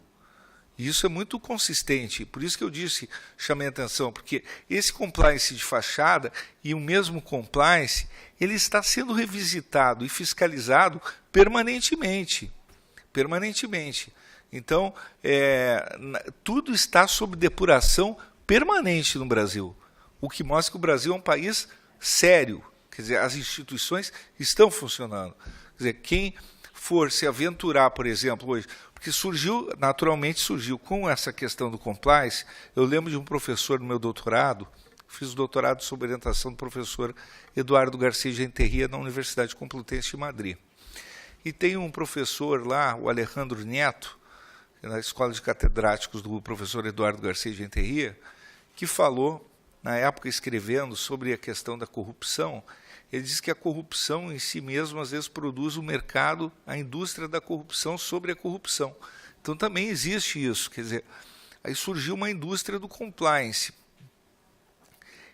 [SPEAKER 2] E isso é muito consistente. Por isso que eu disse, chamei a atenção, porque esse compliance de fachada e o mesmo compliance, ele está sendo revisitado e fiscalizado permanentemente. Permanentemente. Então, tudo está sob depuração permanente no Brasil. O que mostra que o Brasil é um país sério. Quer dizer, as instituições estão funcionando. Quer dizer, quem for se aventurar, por exemplo, hoje, porque naturalmente surgiu com essa questão do compliance. Eu lembro de um professor no meu doutorado, fiz o doutorado sob orientação do professor Eduardo Garcia de Enterria na Universidade Complutense de Madrid. E tem um professor lá, o Alejandro Neto, na Escola de Catedráticos do professor Eduardo Garcia de Enterria, que falou, na época escrevendo sobre a questão da corrupção, ele diz que a corrupção em si mesma às vezes produz o mercado, a indústria da corrupção sobre a corrupção. Então também existe isso, quer dizer, aí surgiu uma indústria do compliance.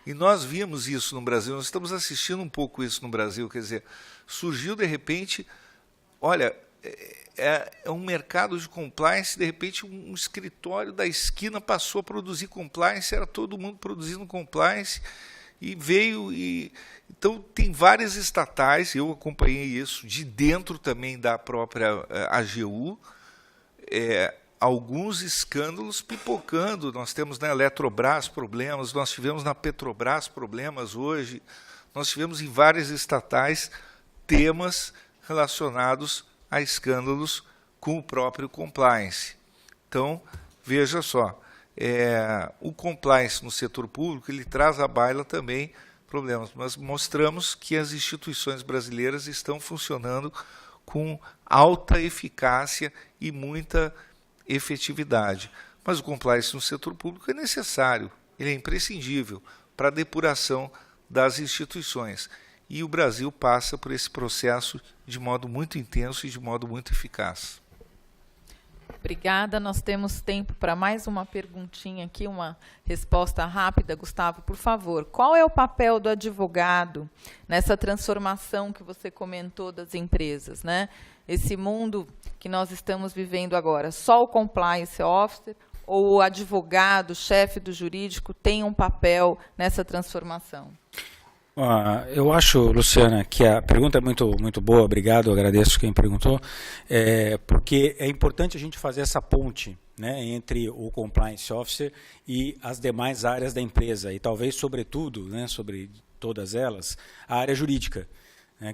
[SPEAKER 2] E nós vimos isso no Brasil, nós estamos assistindo um pouco isso no Brasil, quer dizer, surgiu de repente, olha, é um mercado de compliance, de repente um escritório da esquina passou a produzir compliance, era todo mundo produzindo compliance, e veio, então tem várias estatais, eu acompanhei isso, de dentro também da própria AGU, alguns escândalos pipocando, nós temos na Eletrobras problemas, nós tivemos na Petrobras problemas hoje, nós tivemos em várias estatais temas relacionados a escândalos com o próprio compliance. Então, veja só, o compliance no setor público, ele traz à baila também problemas, mas mostramos que as instituições brasileiras estão funcionando com alta eficácia e muita efetividade. Mas o compliance no setor público é necessário, ele é imprescindível para a depuração das instituições. E o Brasil passa por esse processo de modo muito intenso e de modo muito eficaz.
[SPEAKER 1] Obrigada. Nós temos tempo para mais uma perguntinha aqui, uma resposta rápida. Gustavo, por favor. Qual é o papel do advogado nessa transformação que você comentou das empresas, né? Esse mundo que nós estamos vivendo agora, só o compliance officer ou o advogado, chefe do jurídico, tem um papel nessa transformação?
[SPEAKER 4] Eu acho, Luciana, que a pergunta é muito boa, obrigado, agradeço quem perguntou, porque é importante a gente fazer essa ponte, né, entre o Compliance Officer e as demais áreas da empresa, e talvez, sobretudo, né, sobre todas elas, a área jurídica.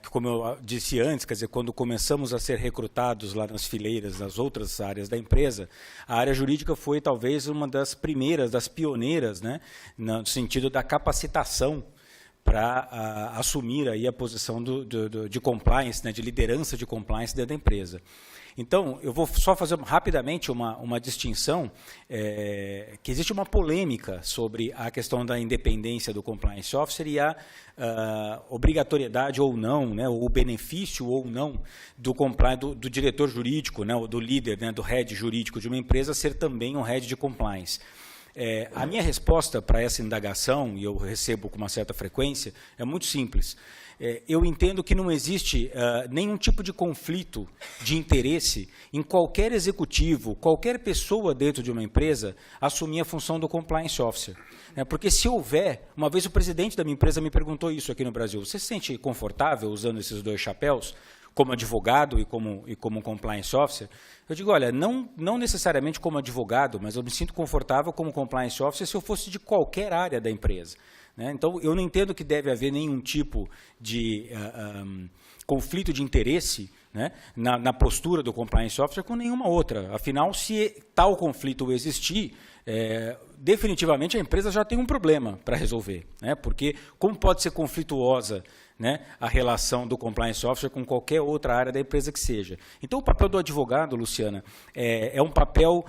[SPEAKER 4] Que, como eu disse antes, quer dizer, quando começamos a ser recrutados lá nas fileiras das outras áreas da empresa, a área jurídica foi talvez uma das primeiras, das pioneiras, né, no sentido da capacitação para assumir aí a posição de compliance, né, de liderança de compliance dentro da empresa. Então, eu vou só fazer rapidamente uma distinção, que existe uma polêmica sobre a questão da independência do compliance officer e a obrigatoriedade ou não, né, o benefício ou não do diretor jurídico, né, do líder, né, do head jurídico de uma empresa ser também um head de compliance. A minha resposta para essa indagação, e eu recebo com uma certa frequência, é muito simples. Eu entendo que não existe nenhum tipo de conflito de interesse em qualquer executivo, qualquer pessoa dentro de uma empresa, assumir a função do compliance officer. Porque se houver, uma vez o presidente da minha empresa me perguntou isso aqui no Brasil, você se sente confortável usando esses dois chapéus? Como advogado e como compliance officer, eu digo, olha, não necessariamente como advogado, mas eu me sinto confortável como compliance officer se eu fosse de qualquer área da empresa. Né? Então, eu não entendo que deve haver nenhum tipo de conflito de interesse, né, na postura do compliance officer com nenhuma outra. Afinal, se tal conflito existir, definitivamente a empresa já tem um problema para resolver, né? Porque como pode ser conflituosa, né, a relação do compliance officer com qualquer outra área da empresa que seja. Então, o papel do advogado, Luciana, é um papel,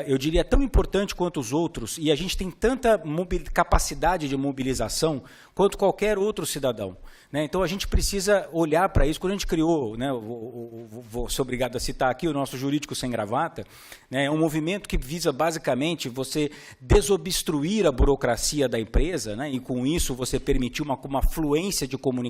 [SPEAKER 4] eu diria, tão importante quanto os outros, e a gente tem tanta capacidade de mobilização quanto qualquer outro cidadão, né? Então, a gente precisa olhar para isso. Quando a gente criou, né, vou ser obrigado a citar aqui, o nosso Jurídico Sem Gravata, né, é um movimento que visa, basicamente, você desobstruir a burocracia da empresa, né, e, com isso, você permitir uma fluência de comunicação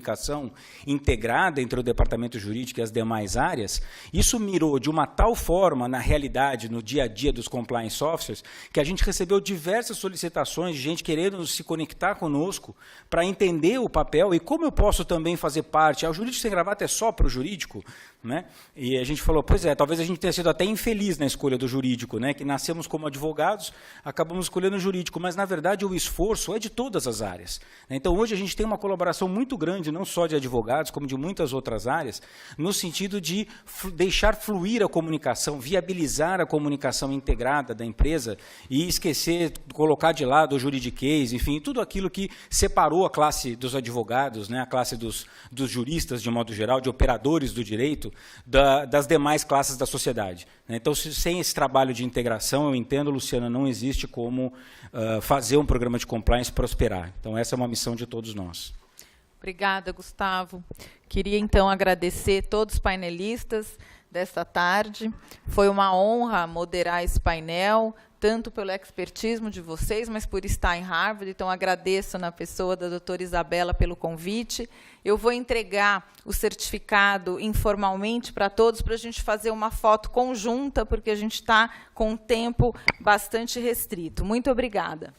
[SPEAKER 4] integrada entre o departamento jurídico e as demais áreas. Isso mirou de uma tal forma, na realidade, no dia a dia dos compliance officers, que a gente recebeu diversas solicitações de gente querendo se conectar conosco para entender o papel e como eu posso também fazer parte. O Jurídico Sem Gravata é só para o jurídico, né? E a gente falou, pois é, talvez a gente tenha sido até infeliz na escolha do jurídico, né? Que nascemos como advogados, acabamos escolhendo o jurídico, mas, na verdade, o esforço é de todas as áreas. Então, hoje a gente tem uma colaboração muito grande, não só de advogados, como de muitas outras áreas, no sentido de deixar fluir a comunicação, viabilizar a comunicação integrada da empresa e esquecer, colocar de lado o juridiquês, enfim, tudo aquilo que separou a classe dos advogados, né, a classe dos juristas, de modo geral, de operadores do direito, das demais classes da sociedade. Então, sem esse trabalho de integração, eu entendo, Luciana, não existe como fazer um programa de compliance prosperar. Então, essa é uma missão de todos nós.
[SPEAKER 1] Obrigada, Gustavo. Queria, então, agradecer todos os painelistas desta tarde. Foi uma honra moderar esse painel, tanto pelo expertismo de vocês, mas por estar em Harvard. Então, agradeço na pessoa da doutora Isabela pelo convite. Eu vou entregar o certificado informalmente para todos, para a gente fazer uma foto conjunta, porque a gente está com um tempo bastante restrito. Muito obrigada.